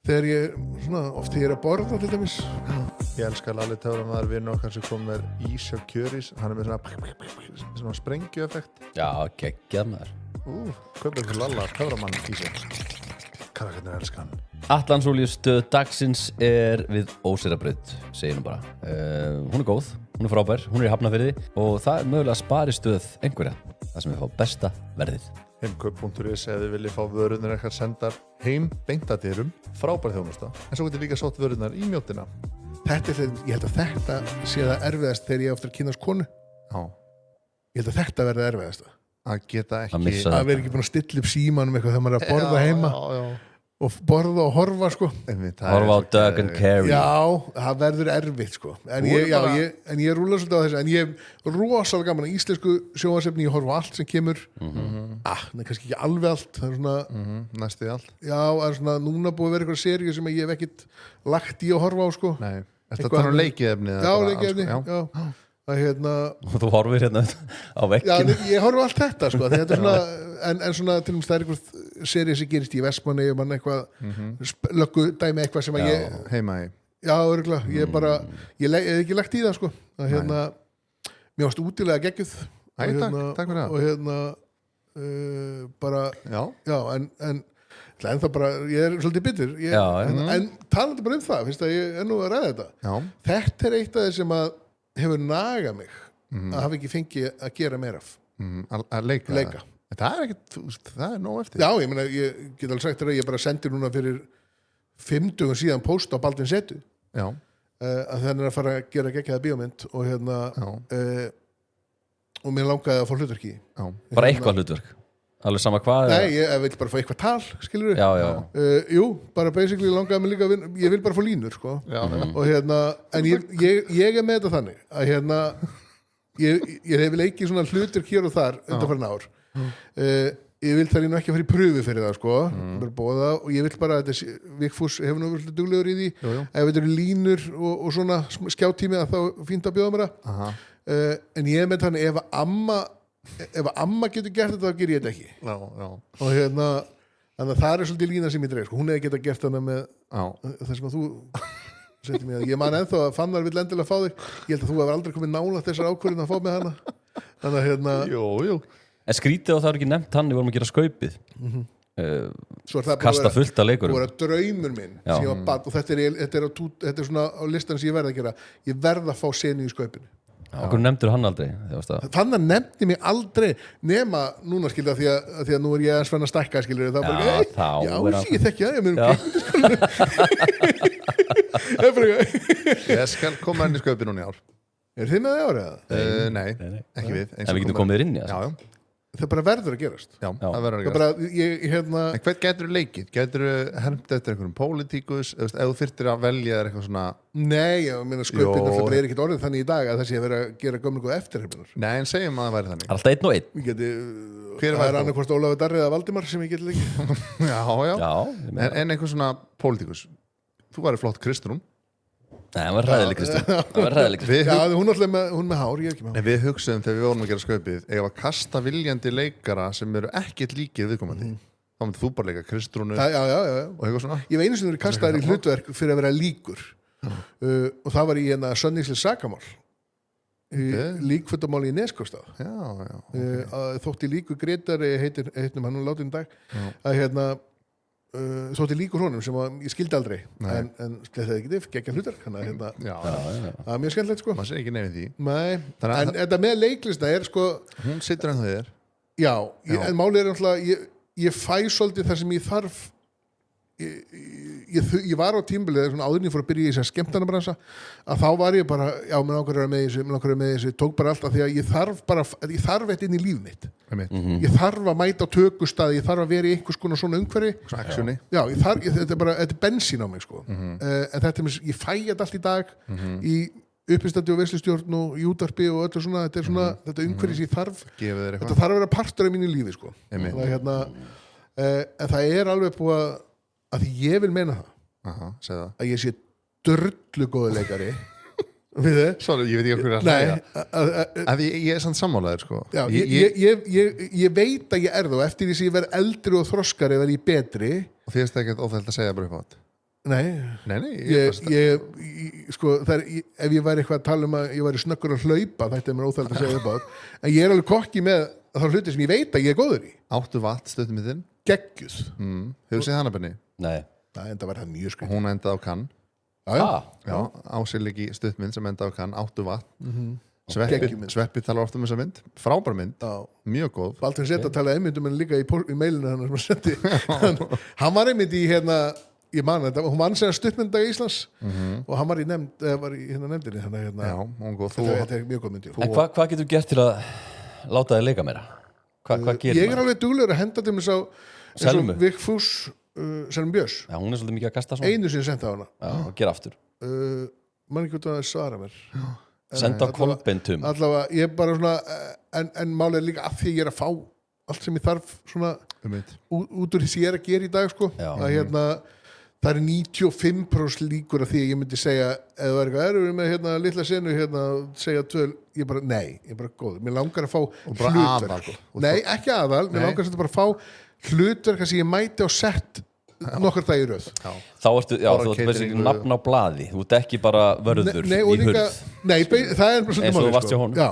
þegar ég svona, oft þegar ég er að borða til dæmis Ég elska Lalli Töframæður vinur okkar sem kom með Ísjá Kjöris hann er með svona sprengjueffekt Já, geggjað maður Kaupið fyrir Lalla Töframann Ísjá Karakarnir elska hann Atlantsolíustöð dagsins er við Óseyrarbraut, segir hún bara hún er góð, hún er frábær, hún er í Hafnarfirði og það er mögulega sparistöð einhverja, það sem við fá besta verðið Heimkaup.is ef þið viljið fá vörurnar eitthvað sendar heim beintadýrum, frábær þjónusta en svo getur líka sótt vörurnar í mjóttina Þetta er þegar, ég held að þetta sé það erfiðast þegar ég ofta að kynast konu Já, Ég held að þetta verði erfiðast að geta Að ekki missa að vera ekki búin að stilla upp símanum eitthvað þegar maður er að borða heima og borða og horfa sko Horfa á Doug and Carrie Já, það verður erfitt sko en ég rúla svolítið á þessu en ég er rosalega gaman að íslensku sjónvarpsefni ég horfa á allt sem kemur það er kannski ekki alveg allt það er svona, næstuði allt já, það er svona núna búið að vera eitthvað seríu sem ég hef ekkit lagt í að horfa á sko Nei, þetta er þannig leikiðefni Já, leikiðefni, já að og þú horfir hérna á já, vekkinu ég horfa á allt þetta sko þetta er svona, en svona til dæmis það er eitthvað seríu sem gerist í Vestmanni og mann eitthvað löggu dæmi eitthvað sem að ég heima í já, örgulega, ég bara ég hef ekki lagt í það sko að mér varst útilega geggjuð takk fyrir það og bara já, en það bara, ég er svolítið bitur en talandi bara um það finnst að ég er nú að ræða þetta þetta er eitt af þeir sem að hefur nagað mig að hafa ekki fengið að gera meira af að leika. Það er ekkert, það er nóg eftir já, ég meina, ég get alveg sagt þér að ég bara sendi núna fyrir 5 dögum síðan post á Baldvin Setu að það er að fara að gera geggjaða bíómynd og og mér langaði að fá hlutverki bara eitthvað hlutverk alveg sama hvað nei, ég vil bara fá eitthvað tal, skilur við jú, bara basically langaði mig líka ég vil bara fá línur, sko og en ég er með þetta þannig að ég hef leikið svona hlutverk hér og þar undanfarin ár ég vil það líka ekki að fara í pröfu fyrir það, sko bara bóða, og ég vil bara að Vigfús hefur nú verið duglegur í því ef þetta eru línur og svona skjáttími að þá fínt að bjóða mér það en ég er með þannig ef amma getur gert þetta þá ger ég þetta ekki og þannig að það er svolítið lína sem ég dreif sko. Hún hefði getað gert hana með það sem að þú settir mig að ég man ennþá að Fannar vill endilega fá þig ég held að þú hefur aldrei komið nálægt þessar ákvörðin að fá með hana þannig að jú. En skrítið og það er ekki nefnt hann við vorum að gera skaupið svo er það kasta fullt af búið leikurum. að vera draumur minn Já. sem ég var barn, og þetta er svona á listan sem ég verð að gera, ég verð að fá senu í skaupinu. Okkur nefndur hann aldrei Þannig nefndi mig aldrei nema núna skilja því að nú er ég að svenna stækka skilja það bara, Já, þá já, er hann- ég þekki það, ég mun Ég skal koma henni í sköpi núna í ár. Er þið með það ára? Nei, ekki við. En við getum komið þér inn í það. Já, já, Það bara verður að gerast. já, það verður að Það gera. bara, ég hérna En hvern getur þú leikið? Getur þú hermt eftir einhverjum pólitíkus? Ef þú þyrftir að velja þér eitthvað svona... Nei, ég meina sköpinn Jó. alltaf bara er ekkert orðið þannig í dag að það sé að vera að gera gömlu góð eftirherpunar. Nei, en segjum að það væri þannig. Alltaf einn og einn. Ég geti, Hver það væri er þú? annarkvort Ólafur Darri eða Valdimar sem ég geti leikið. Já, já. Já, ég meina. En einhver svona pólitíkus. Þú væri flott Kristrún. Nei, hann var hræðileg Kristján. Hann var hræðileg Kristján. Við, Já, hún alltaf með hár, ég er ekki með hár. Nei, við hugsaðum þegar við vorum að gera sköpið ef að kasta viljandi leikara sem eru ekkert líkir viðkomandi. Þá myndir þú bara leika Kristrúnu Já. og eitthvað svona. Ég var einu sinni verið kastaður í hlutverk fyrir að vera líkur. Og það var í hérna Sönnísli sakamál. Líkfötamáli í Neskostað. Já. Þótti líkur Grétari heitnum hann látið dag að hérna þótti líkur honum sem ég skildi aldrei en þetta ekki þið, geggja hlutark þannig að hérna, Já. það er mjög skemmtilegt sko. Maður segir ekki nefnir því. Nei, Þannig að en þetta með leiklista er sko, Hún situr ennþá þér. já. En málið er náttúrulega ég fæ svolítið þar sem ég þarf ég var á tímabilið svona áðurinn ég fór að byrja í þess að skemmtanabransa að þá var ég bara, já, mér langar að vera með þessu, tók bara alltaf því að ég þarf þetta inn í líf mitt. Ég þarf að mæta á tökustað, ég þarf að vera í einhvers konar svona umhverfi. Svona actioni. Já, þetta er bensín á mig sko. En þetta er, ég fæ þetta allt í dag í uppistandi og veislustjórn og í útvarpi og öllu svona, þetta er svona þetta umhverfi sem ég þarf, Gefið þér þetta eitthvað. þarf að vera partur af mínu lífi sko. Það er hérna, en það er alveg búið að því ég vil meina það Aha, segð það. að ég sé drullu góðu leikari við þið. Sorry, ég veit ekki okkur að Nei, hlæja. Ég er samt sammálaður, sko. já, ég veit að ég er það og eftir því sem ég verð eldri og þroskari verð ég betri. Og því er þetta ekkert óþægt að segja bara upp á þetta. Nei, sko, ef ég væri eitthvað að tala um að ég væri snöggur að hlaupa þetta er mér óþægt að segja upp á þetta en ég er alveg kokki með þá hluti sem ég veit að ég er góður í. Áttu vatt stöttum í þinn. Geggjuð. Hefur séð hana, Benni? Nei. Það enda var það mjög skrið. Hún endaði á kann. Já, ásýrleiki stuttmynd sem endaði á kann. Áttu vatt. Sveppi talar ofta um þessa mynd. Frábær mynd. Mjög góð. Baldvin Zeta talaði einmyndum en líka í mailinu hann sem hann sendi. Hann var einmitt í hérna ég man þetta, hún vann sér stuttmyndag í Íslands og hann var í nefndinni hérna, Já, hún góð. þetta er mjög góð mynd. En hvað getur gert til að láta þig leika meira? Hvað gerir Ég er alveg duglegur að henda til mér sá Selmu? Vigfús Selmu Björns. Já, hún er svolítið mikið að kasta svona. Einu sinni senda á hana. Já, og gera aftur. Man ekki út að það svara mér. Senda á kolbeintum. Allavega, ég er bara svona en málið er líka að því ég er að fá allt sem ég þarf svona út úr því sem ég er að gera í dag sko. Að hérna það er 95% líkur af því að ég myndi segja eða það er eitthvað, erum við með hérna litla senu hérna, segja tvöl, ég bara, nei ég er bara góð, mér langar að fá hlutverk nei, ekki aðal, mér langar að bara að fá hlutverk sem ég mæti á sett nokkar dagir röð. Þá ertu, já, þú ert basically nafn á blaði, þú ert ekki bara vörður í hurð nei, það er bara eins og þú varst hjá honum. Já,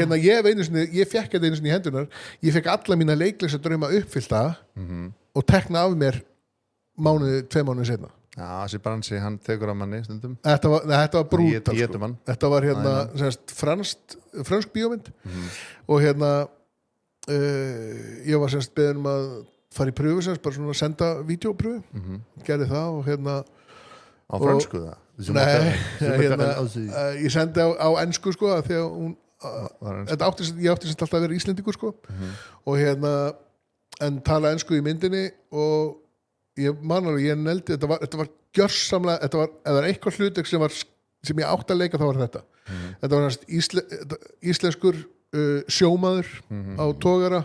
hérna, ég fekk þetta einu sinni í hendunar, ég fekk alla mína leiklisa drauma uppfyllta og tekna af mér 2 mánuði setna. Já, þessi bransi, hann tekur af manni stundum. Þetta var brútal sko. Þetta var hérna fransk bíómynd og hérna ég var semst beðin að fara í pröfu semst, bara svona senda vídeópröfu gerði það og hérna á fransku það? Nei, ég sendi á ensku sko að því að hún ég átti semst alltaf að vera Íslendingur sko og hérna en tala ensku í myndinni og ég man alveg, ég neldi þetta var gjörsamlega, ef það var eitthvað hlutek sem ég átti að leika þá var þetta þetta var íslenskur sjómaður á togara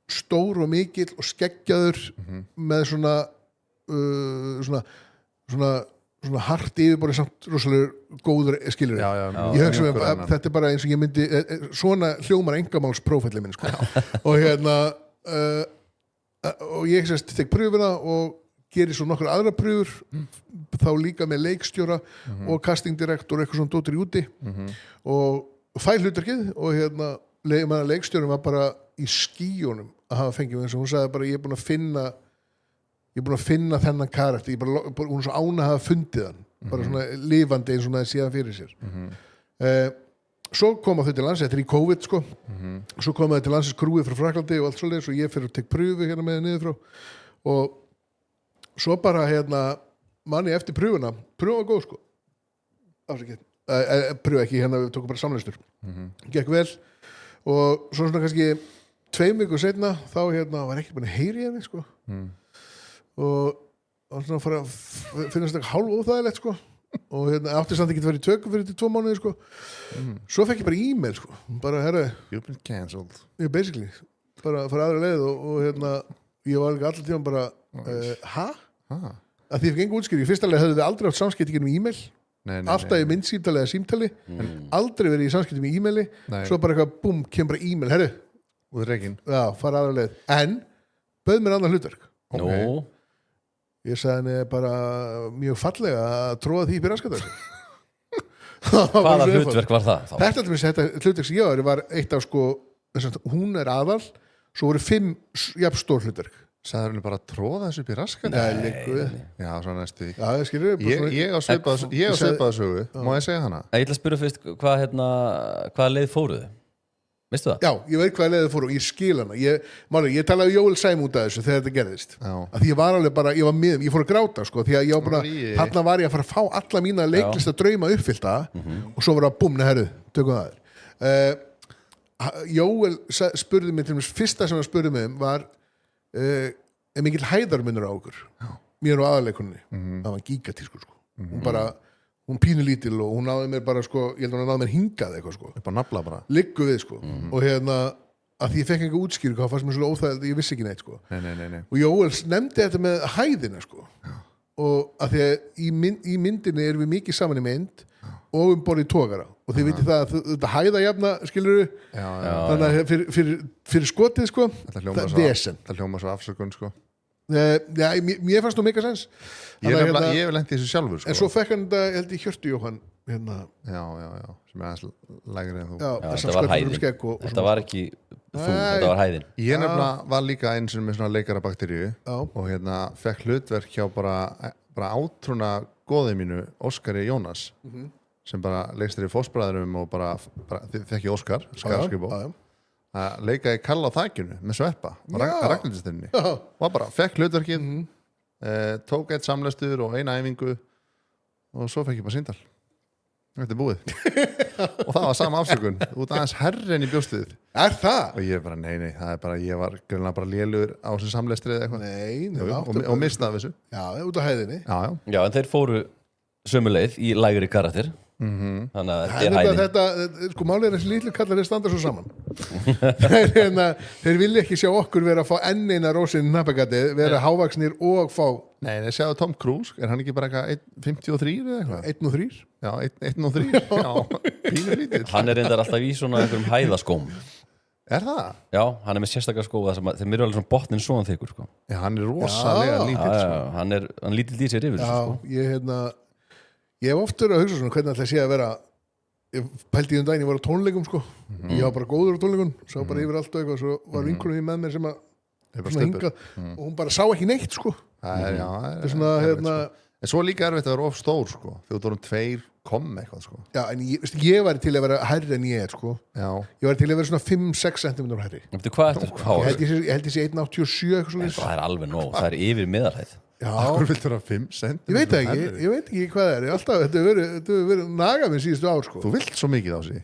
stór og mikill og skeggjaður með svona hart yfirborið samt rosalega góður skilur ég hugsa mig að þetta er bara eins og ég myndi svona hljómar engamálsprófælli minn sko. og hérna og ég tek pröfuna og gerir svo nokkur aðra pröfur þá líka með leikstjóra og castingdirektor og eitthvað svona dóttir í úti og fæ hlutverkið og hérna leikstjórum var bara í skýjónum að hafa fengið eins og hún sagði bara ég er búin að finna ég er búin að finna þennan karakter, ég er bara hún er svo ánað að hafa fundið hann, bara svona lifandi eins og það séðan fyrir sér. Svo koma þau til lands, þetta er í COVID sko, svo koma þau til landsins krúið frá Fraklandi og allt svoleiðis og ég fyrir að tek pröfu hérna með niður frá og svo bara manni eftir pröfuna var góð sko, afsakið. Pröfu ekki, við tókum bara samleystur gekk vel og svo svona kannski 2 vikur seinna þá var ekki búin að heyri henni sko og svona fara að finnast þetta hálf óþægilegt sko og átti samt ekki að vera í tökum fyrir 2 mánuði sko svo fekk ég bara e-mail sko bara You've been cancelled basically, bara fara aðra leið og ég var allir tíma bara að því ég fekk enga útskýring, í fyrsta leið höfðu við aldrei átt samskipti í e-mail alltaf í myndsímtali eða símtali aldrei verið í samskipti með e-maili svo bara eitthvað, búm, kemur bara e-mail út reygin fara aðra leið, en bauð mér annan hlutverk ég sagði henni bara mjög fallega að tróða því upp í raskatöðs hvaða hlutverk var það? Þetta hlutverk sem ég var eitt af sko, hún er aðal svo voru 5 jafn stór hlutverk sagði henni bara að tróða þessu upp í raskat já, svo næstu ég á svipaða sögu má ég segja hana? Ég ætla að spyrja fyrst hvaða leið fóruðu? Veistu það? Já, ég veit hvaða leið fóru og ég skil hana ég talaði um Jóel Sæm út af þessu þegar þetta gerðist að því ég var alveg bara, ég fór að gráta sko, því að ég var bara, þarna var ég að fara að fá alla mína leiklista drauma uppfyllta og svo var það búmna herru, tökum það Jóel spurði mig til þess fyrsta sem hann spurði mig var mikill hæðarmunur á okkur mér og aðalekunni það var gigatískur sko hún pínu lítil og hún náði mér bara sko, ég held að hún náði mér hingað eitthvað sko bara nafla bara liggu við sko og að því ég fekk einhver útskýring hvað fannst mér svolítið óþægilegt ég vissi ekki neitt sko nei. Og Jóel nefndi þetta með hæðina sko og að því að í myndinni erum við mikið saman í mynd og borðið tókara og þið vitið það að þetta hæðajafna skilurðu þannig að fyrir skotið sko það hljóma svo afsökun sko mér fannst þú mega sens ég hef lent í þessu sjálfur sko. en svo fekk hann þetta, ég held í Hjörtu Jóhann já, sem er aðeins lægri en þú þetta var hæðin þetta var ekki þetta var hæðin ég nefnilega var líka eins og með svona leikarabakteríu og fekk hlutverk hjá bara átrúna góðið mínu Óskari Jónas sem bara leikst í Fossbræðurum og bara fekk ég Óskar Skarskribo að leika í Kalla á þakinu með Sveppa og Ragnhildistinni og bara fekk hlutverkið tók eitt samlestur og eina æfingu og svo fekk ég bara síndal þetta er búið og það var sama afsökun út aðeins herri en í bjóstuðið það? og ég bara nei, það er bara ég var grunlega bara lélugur á þessu samlestri eða eitthvað og mistaði þessu út á hæðinni já, en þeir fóru sömu leið í lægri karakter þannig að þetta er hæðin þetta, sko málið er þessi litlu kallar þeir standa svo saman þeir vilja ekki sjá okkur vera að fá enn eina rósin nabbagati, vera hávaksnir og fá nei, sjáðu Tom Cruise, er hann ekki bara eitthvað 1.53 eða eitthvað? 1.3? Já, 1.3 já, pínu lítill hann er reyndar alltaf í svona einhverjum hæðaskóm er það? Já, hann er með sérstakar skóa þeim eru alveg svona botnin svona þykkur sko. Já, hann er rosalega lítill sko. hann lítill í sér yfir sko. Ég hef oft verið að hugsa svona hvernig ætla að sé að vera ég pældi í daginn, ég var á tónleikum sko ég var bara góður á tónleikum sá bara yfir allt og eitthvað, svo var vinkunum í með mér sem að hingað og hún bara sá ekki neitt sko það er svona, en svo líka erfitt að vera of stór sko þú vorum 2 eitthvað sko já, en ég var til að vera hærri en ég er sko ég var til að vera svona 5-6 cm hærri ég held ég sé 1,87 eitthvað það er alveg nóg, það er yfir miðarhæð Akkur viltu vera 5 cm? Ég veit ekki hvað það er alltaf, þetta hefur verið nagað minn síðustu ár sko. Þú vilt svo mikið á sig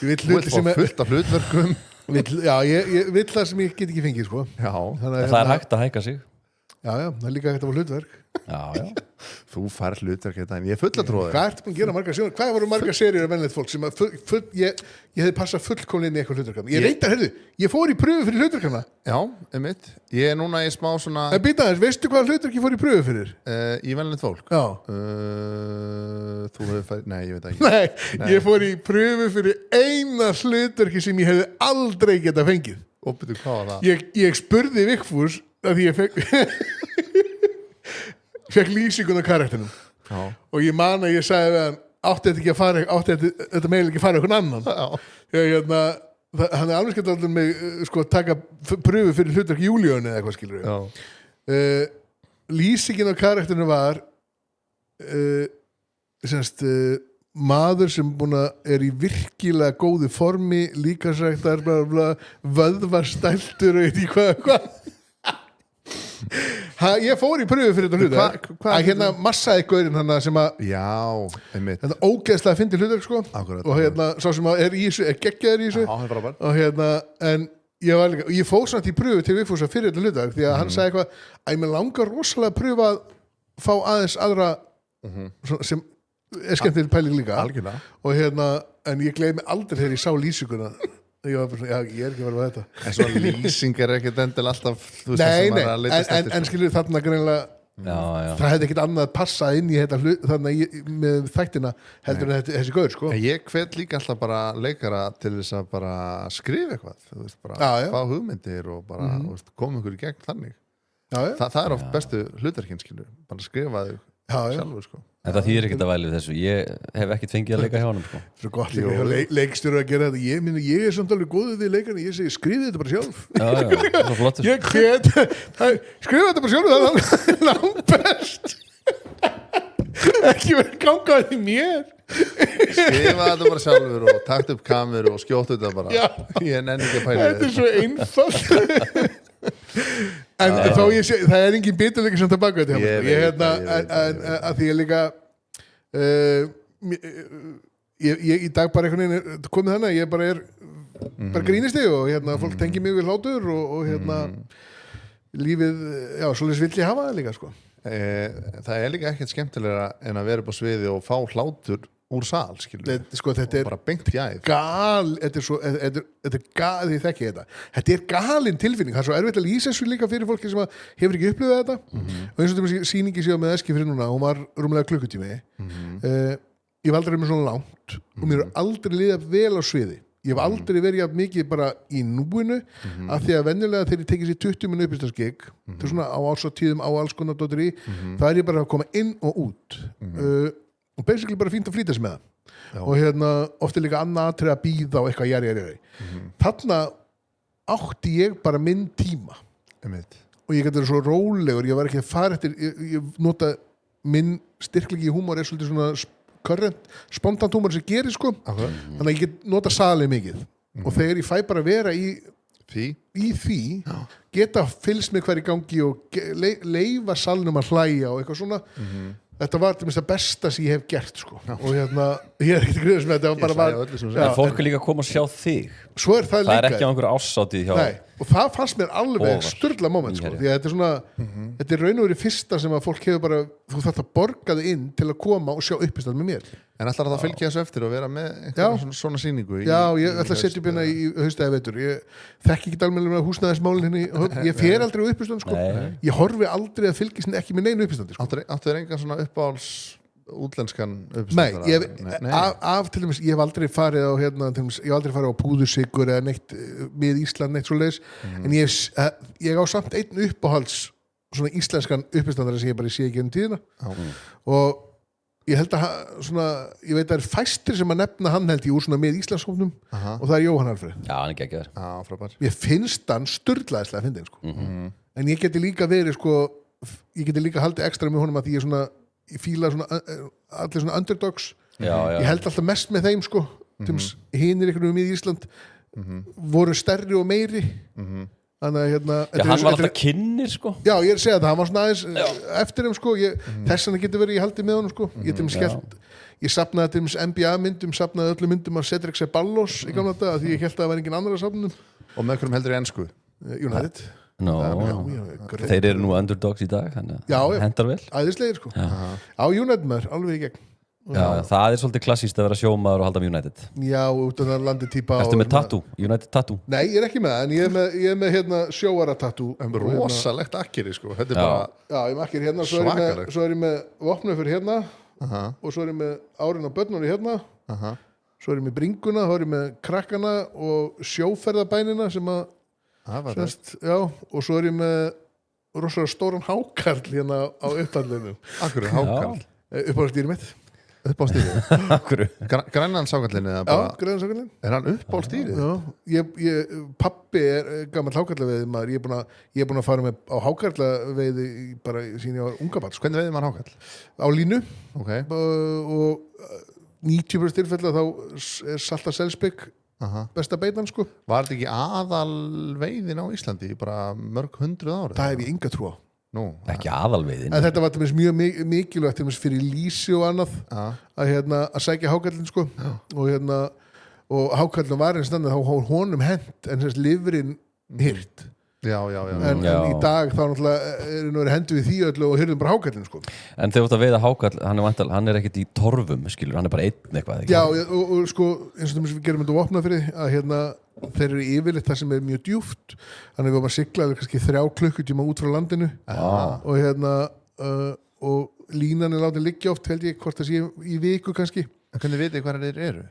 Ég vil hluti sem er fullt af hlutverkum ég vil það sem ég get ekki fengið sko. Það er hægt að hækka sig Já, það er líka hægt að fá hlutverk Þú fær hlutverk þetta en ég er full að tróða Hvað ertu búin að gera margar sjónar? Hvað voru margar seríur af venlegt fólk sem ég hefði passað fullkomlega inn í eitthvað hlutverkana? Ég reyndar, ég fór í pröfu fyrir hlutverkana Já, ég er núna í smá svona En býta þess, veistu hvað hlutverk ég fór í pröfu fyrir? Í venlegt fólk? Já Þú hefur fært, nei, ég veit ekki Nei, ég fór í pröfu fyrir eina hlutverki sem ég hefði aldrei getað fengið Og betur hvað var það? Ég spurði Vigfús að því ég fekk lýsingun á karakterinum og ég man að ég sagði við hann átti þetta meil ekki að fara einhvern annan hann er alveg skemmt allir með sko taka pröfu fyrir hlutverk Júlíónu eða eitthvað skilur lýsingin á karakterinu var maður sem er í virkilega góðu formi, líkamsræktar vöðvarstæltur og eitthvað hvað ég fór í pröfu fyrir þetta hluta að hérna massaði gaurinn hann sem að já, einmitt þetta ógeðslega fyndi hlutur sko Akkurat. og hérna sá sem að er í þessu er geggjaður í þessu og hérna en ég fór samt í pröfu til Vigfús fyrir þetta hlutar því að hann sagði eitthvað að ég með langar rosalega að pröfa að fá aðeins aðra sem er skemmtileg pæling líka algjörlega og hérna en ég gleymi aldrei þegar ég sá lýsinguna ég var bara svona, já, ég er ekki að vera með þetta en svo lýsing er ekkert endil alltaf þú veist, það nei, sem maður er að leitast eftir, en skilur þarna greinlega það hefði ekkert annað að passa inn í þetta hlut þannig með þættina heldur en þessi gaur sko En ég hvet líka alltaf bara leikara til þess að bara skrifa eitthvað þú veist, bara fá hugmyndir og bara koma ykkur í gegn þannig það er oft bestu hlutarkinn skilur bara skrifa þau sjálfur sko En það þýðir ekkert að væli þessu ég hef ekkert fengið að leika hjá honum sko. Svo gott líka leikstjóru að gera þetta ég er samt alveg góður því leikarni ég segi skrifið þetta bara sjálf svo flottur ég hvet skrifið þetta bara sjálf það er langt best ekki verið gangað í mér skrifa þetta bara sjálfur og takt upp kameru og skjóttu þetta bara ég nenni ekki að pæla þetta er svo einfalt en þá ég sé það er engin biturleiki sem það baka þetta að því ég líka ég í dag bara einhvern veginn komið þannig ég bara er bara grínisti og hérna fólk tengir mig við hlátur og hérna lífið, já, svolítið vill ég hafa það líka sko það er líka ekkert skemmtilegra en að vera upp á sviði og fá hlátur úr sal, skilur sko, þetta er bara beint fjæð þetta er gal, því þekki þetta er galin tilfinning, það er svo erfitt að lýsa þessu líka fyrir fólki sem hefur ekki upplifað þetta og eins og þetta sýningi séu með Eskifrið núna hún var rúmlega klukkutími ég hef aldrei með svona langt og mér er aldrei liðað vel á sviði ég hef aldrei verið jafn mikið bara í núinu af því að venjulega þegar ég tekið sér 20 minna uppistansgig þetta er svona á ásatíðum á alls konar dóttir í það er ég bara að koma inn og út og basically bara fínt að flýta sig með það og hérna ofta líka annað atrið að býða á eitthvað jæri þarna átti ég bara minn tíma og ég gæti verið svo rólegur ég var ekki að fara eftir ég nota minn styrklegi húmor er svolítið svona current, spontant húmor sem gerir sko þannig að ég get nota salið mikið og þegar ég fæ bara að vera í því geta fylgst með hverju gangi og leyfa salnum að hlæja og eitthvað svona þetta var til minnst það besta sem ég hef gert sko og hérna, ég er ekkert gríðast með þetta bara en fólk er líka að koma að sjá þig svo er það líka er ekki á einhverju ásátið hjá og það fannst mér alveg sturla moment sko, því að þetta er svona þetta er raun og verið fyrsta sem að fólk hefur bara þú þarft að borga þig inn til að koma og sjá uppistand með mér en ætlar það að fylgja þessu eftir og vera með svona sýningu já, ég ætla að setja upp hérna í haustæði vetur ég þekki ekki almennilega með húsnæðismálin ég fer aldrei á uppistand sko ég horfi aldrei að fylgjast ekki með neinu uppistandi sko. Áttu þér engan svona uppáhalds útlenskan uppistandara? Nei, til dæmis ég hef aldrei farið á hérna, ég hef aldrei farið á Púðursykur eða neitt með Ísland neitt svo leiðis en ég á samt einn uppáhalds svona íslenskan uppistandara sem ég bara sé ekki tíðina og ég held að svona, ég veit að það er fæstir sem að nefna hann held ég úr svona með Íslandshóknum og það er Jóhann Alfreð hann er geggjaður ég finnst hann sturlaðislega fyndin sko en ég geti líka verið sko ég geti líka haldið ekstra með honum að því ég fíla svona allir svona underdogs ég held alltaf mest með þeim sko hinir einhvern veginn í Ísland voru stærri og meiri þannig að hérna hann var alltaf kynnir sko já ég er að segja það, hann var svona aðeins eftir þeim sko þess vegna getur verið ég haldið með honum sko ég sapnaði til dæmis NBA myndum sapnaði öllum myndum af Cedric Ceballos í gamla daga því ég held að það var engin annar að sapnum og með hverjum heldur í ensku? United þeir eru nú underdogs í dag hendar vel æðislegir sko á United maður, alveg í gegn það er svolítið klassíst að vera sjómaður og halda með United já, út af það landi típa ertu með tattoo, United tattoo? Nei, ég er ekki með það, en ég er með hérna sjóara tattoo rosalegt akkeri sko þetta er bara já, ég með akkeri hérna, svo er ég með vopnum fyrir hérna og svo er ég með árin á börnunni hérna svo er ég með bringuna, þá er ég með krakkana og sjóferðabænina sem að já, og svo er ég með rosalega stóran hákarl hérna á upphandlinu hákarl uppáhaldstýri mitt Akkur Grænlandshákallin eða Já, bara greiðansakallin. Er hann uppáhaldstýrið? Já, pappi gammal hákallaveiði maður, ég er búin að fara með á hákallaveiði bara sín ég var unga barn, sko. Hvernig veiðir maður hákall? Á línu Ok, og 90% tilfella þá er salta selspik besta beitan, sko. var þetta ekki aðal veiðin á Íslandi í bara mörg 100 ára? Það hef ég enga trú á. Nú, Ekki aðalveiðin En þetta var til dæmis mjög mikilvægt til dæmis fyrir lýsi og annað já, að sækja hákallin, sko. Og hákallin var einn standa þá honum hent en þess lifrin hirt. já En Já. í dag þá náttúrulega nú hendur við því öllu og hyrðum bara hákallin, sko. En þegar þú ert að veiða hákall hann er ekkert í torfum, skilur, hann er bara einn eitthvað ekki? Já, og sko, eins og við gerum þetta opna fyrir að þeir eru yfirleitt það sem er mjög djúpt þannig við varum að sigla kannski 3 klukkutíma út frá landinu og og línan er látið liggja oft held ég hvort það sé í viku kannski En hvernig vitið hvað þeir eru?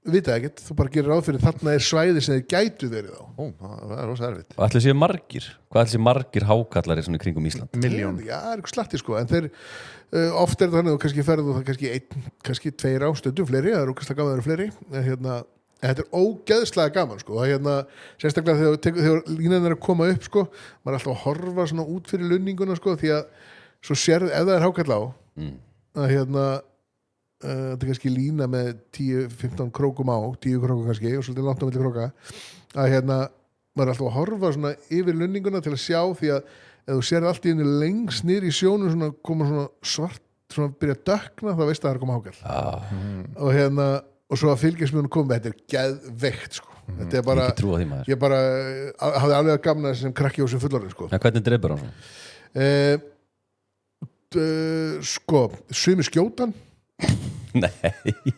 við vita ekkert, þú bara gerir ráð fyrir þarna er svæði sem þeir gætu verið á Ó, það er rosa erfitt Og ætli séu margir? Hvað ætli séu margir hákallar í svona í kringum Ísland? Milljón Já, það er eitthvað slatti, sko, en þeir oft er það þannig að þú kannski ferðu það kannski 1, kannski 2 á stundum fleiri, það er ókvæmstlega gaman að vera fleiri en þetta er ógeðslega gaman, sko, það sérstaklega þegar línan er að koma upp, sko, maður er alltaf að horfa svona út fyrir lunninguna, sko, því að svo sérð, ef það er hákall á að þetta er kannski lína með 10-15 krókum á 10 krókum kannski og svolítið langt á milli króka að maður er alltaf að horfa svona yfir lunninguna til að sjá því að ef þú sérð allt í henni lengst niður í sjónu svona koma svona svart svona byrja að dökkna þá veist það er að koma hákall og svo að fylgjast með hún komið þetta er geðveikt, sko þetta er bara, Ekki trúa því maður ég bara hafði alveg gamna þessi sem krakki og sem fullorðin, sko En hvernig dreipur hann svona? sko, sumi skjótan Nei,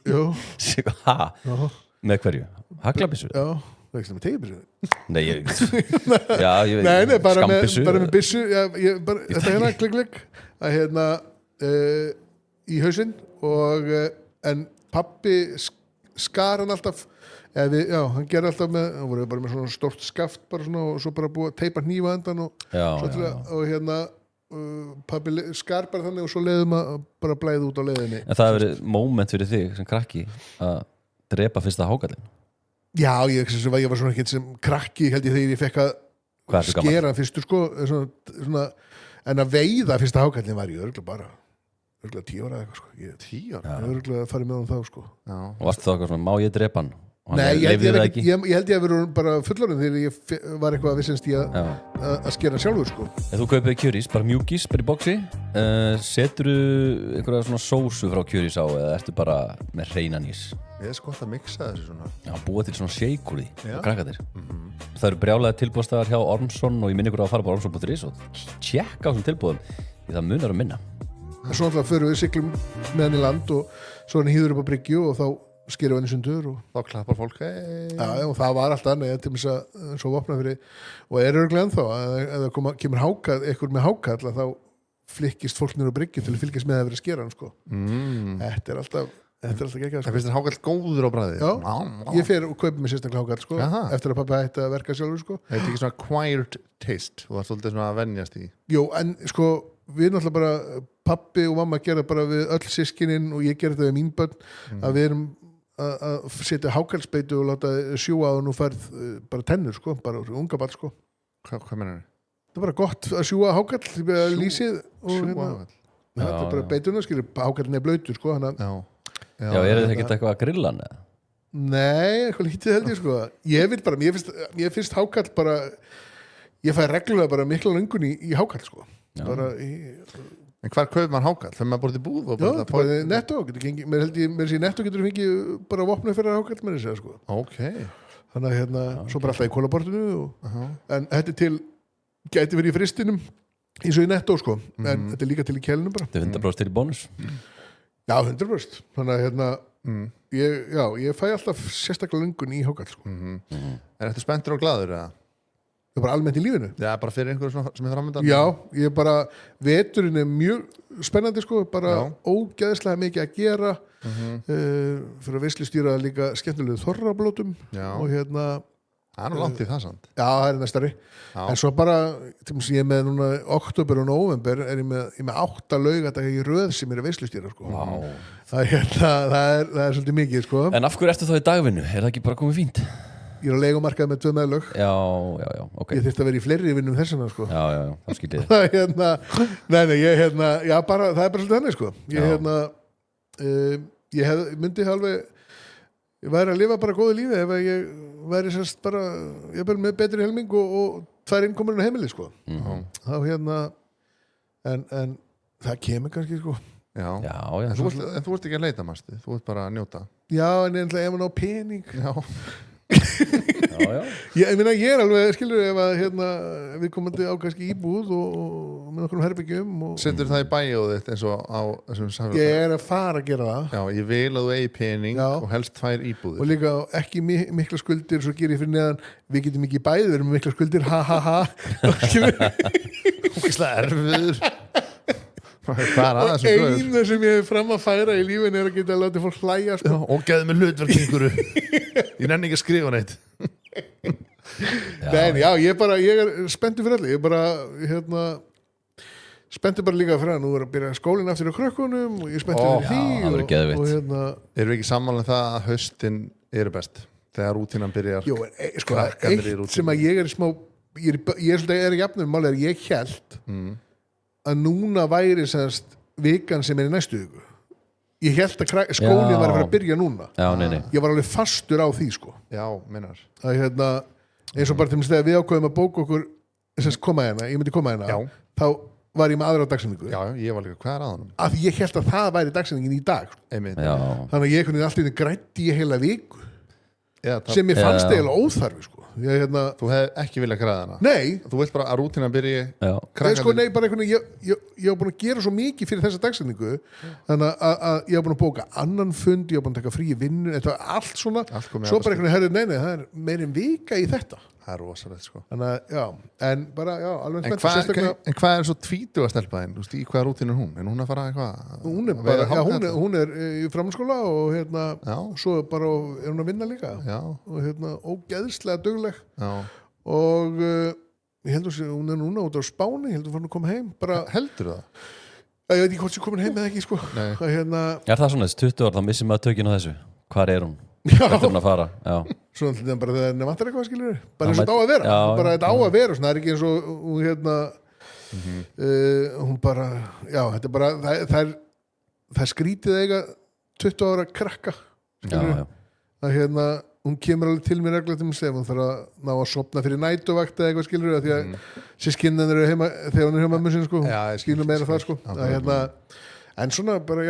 já, ha? já, Með hverju? Haglabissu? já það er ekki með tegibissu Nei, ég Já, ég nei, bara skambissu með byssu þetta hérna, klikk að í hausinn og en pappi skar hann alltaf hann gerði alltaf með hann voru bara með svona stórt skaft bara svona, og svo bara búið að teipa hnífa endan og pappi skar bara þannig og svo leiðum að bara blæði út á leiðinni En það hefur verið moment fyrir þig sem krakki að drepa fyrsta hákallin já, ég var svona ekkert sem krakki held ég þegar ég fekk að Hvað ertu gamall? skera hann fyrstur, sko svona, en að veiða fyrsta hákallin var ég örgulega 10 ára eða eitthvað, sko ég 10 ára? örgulega að fara með hann þá, sko Já Og varstu þá eitthvað svona, má ég drepa hann? Og hann Nei, ég leyfði það ekki? held ég að vera bara fullorðin þegar ég var eitthvað að vissast í að skera sjálfur, sko. Ef þú kaupið kjörís, bara mjúkís, bara í boxi seturðu einhverja svona sósu frá kjörís á eða ertu bara með hreinan ís? Ég er sko að mixa þessu svona Já, búa til svona shake úr því Já. og krakkarnir Það eru brjálega tilbúðstæðar hjá Ormsson og ég minni ykkur að fara bara ormsson.is og tjekka á þessum tilbúðum því það munar að minna En svo alltaf förum við siglum með hann í land og svo hann hýður upp á bryggju og þá skerum við hann í sundur og, Þá klappar fólk hey. og það var alltaf annað til þess að svo vopna fyrir og er örglega ennþá að ef það kemur hákall, eitthvað með hákall þá flikkist fólk niður á bryggju til að fylgjast með að vera að skera hann, sko. Þetta er alltaf geggjað, Það sko. finnst þér hákall góður á bragðið? Já, ég fer og kaupi mér sérstaklega hákall, sko, Aha. eftir að pappi hætti að verka sjálfur, sko. Það er ekki svona acquired taste Þú varst svolítið svona að venjast í Jú, en sko, við náttúrulega bara pappi og mamma gera bara við öll systkinin og ég gera þetta við mín börn að við erum að setja hákallsbeitu og láta sjúga og nú færð bara tennur, sko, bara unga barn, sko. Hvað meinar þau? Það er bara gott að sjúga hákall, lýsið og Sjúga hákall þetta er bara beituna, skilur, hákallin er blautur, sko, hann að Já, er þetta ekki eitthvað að grilla hann eða? Nei, eitthvað lítið held ég, sko. Ég vil bara, mér finnst hákall bara, ég fæ reglulega bara mikla löngun í hákall, sko. Bara í, En hvar kaupir maður hákall? Þegar maður búið til búð og já, bara bara Netto, mér sé Netto getur fengið bara vopna fyrir hákall, mér sé það, sko. Ok Þannig að svo bara alltaf í kólabortinu en þetta er til, gæti verið í fristinum eins og í Netto, sko. En þetta er líka til í kjælunum bara. Þetta er 100% til í bónus Já, 100%. Þannig að ég fæ alltaf sérstaklega löngun í hákall, sko. Er þetta spenntur og glaður eða? Það er bara almennt í lífinu. Já, bara fyrir einhverju svona sem er framöndan Já, ég bara, veturinn er mjög spennandi, sko, bara Já. ógeðslega mikið að gera fyrir að veislustýra líka skemmtilegu þorrablótum Já. og Það er nú langt í það samt. Já, það er næstari. Já. En svo bara, til dæmis ég er með núna oktober og november er ég með 8 laugardaga í röð sem eru veislustýrar, sko. Vá. Það er svolítið mikið, sko. En af hverju ertu þá í dagvinnu? Er það ekki bara komið fínt? Ég er á leigumarkaði með 2 meðlög. Já, ok. Ég þyrfti að vera í fleiri vinnum þessana, sko. Já, þá skýtið. Nei, já, bara, það er bara svolítið henni, sko. Ég myndi alveg, ég væri að lifa bara góðu lífi ef ég væri sérst bara, ég er með betri helming og 2 innkomurinn á heimili, sko. Þá en það kemur kannski, sko. Já. En þú ert ekki að leita, Masti. Þú ert bara að njóta. Já, en ef hann á pening. Já. Ég meina, ég er alveg, skilur ef að við komandi á kannski íbúð og með okkur herbyggjum Setur það í bæjóð þitt eins og á þessum samfélag? Ég er að fara að gera það. Já, ég vil að þú eigi pening og helst 2 íbúðir. Og líka ekki mikla skuldir, svo ger ég fyrir neðan, við getum ekki bæði, við erum með mikla skuldir, ha. Ógeðslega erfiður. Og eina sem ég hef fram að færa í lífinu er að geta að láta fólk hlæja, sko. Og geðu mig hlutverkinguru. Ég nenni ekki að skrifa neitt. Ég er spenntur fyrir allir. Ég er bara spenntur bara líka fyrir að nú er að byrja skólinn aftur á krökkunum og ég er spenntur fyrir því. Það verður geðveitt. Erum við ekki sammála um það að haustin eru best þegar rútínan byrjar? Jú, sko, eitt sem að ég er smá ég er jafnum máli að ég held að núna væri semst vikan sem er í næstu viku. Ég held að skólinn var að fara að byrja núna. Já, nei. Ég var alveg fastur á því, sko. Já, minnar. Að eins og bara til þess að við ákveðum að bóka okkur ég myndi koma hérna þá var ég með aðra dagsetningu. Já, ég var líka, hvað er aðanum? Af því ég held að það væri dagsetningin í dag, sko. Þannig að ég alltaf grætti ég heila viku sem ég fannst eiginlega óþarfi, sko. Þú hef ekki viljað græða hana? Nei. Þú vilt bara að rútínan byrji Nei, bara ég var búin að gera svo mikið fyrir þessa dagsetningu þannig að ég var búin að bóka annan fund, ég var búin að taka frí í vinnu, þetta var allt svona svo bara nei, það er meirinn vika í þetta. Það er rosalegt, sko. Þannig að, en bara, alveg En hvað er svo tvítuga stelpaðin? Þú veist, í hvað rútín er hún? En hún að fara eitthvað? Hún er í framhaldsskóla og svo bara er hún að vinna líka og ógeðslega dugleg og ég heldur að hún er núna út á Spáni, ég heldur að hún koma heim bara, heldur það? Ég veit ekki hvort sem komin heim eða ekki, sko. Er það svona þessi 20 ár, þá missum maður tökinn á þessu? Hvar er hún? Hvert er hún að fara? Svona til þeim bara þegar henni vantar eitthvað, skilur bara eins og þetta á að vera, bara þetta á að vera það er ekki eins og hún bara, þetta er bara það skrítið eiga 20 ára krakka, skilur að hún kemur alveg til mér regla til mig sem hún þarf að ná að sopna fyrir nætuvakt eða eitthvað, skilur því að sískinnan eru heima þegar hún er hjá mömmu sinni, sko, skilur meira það, sko en svona bara,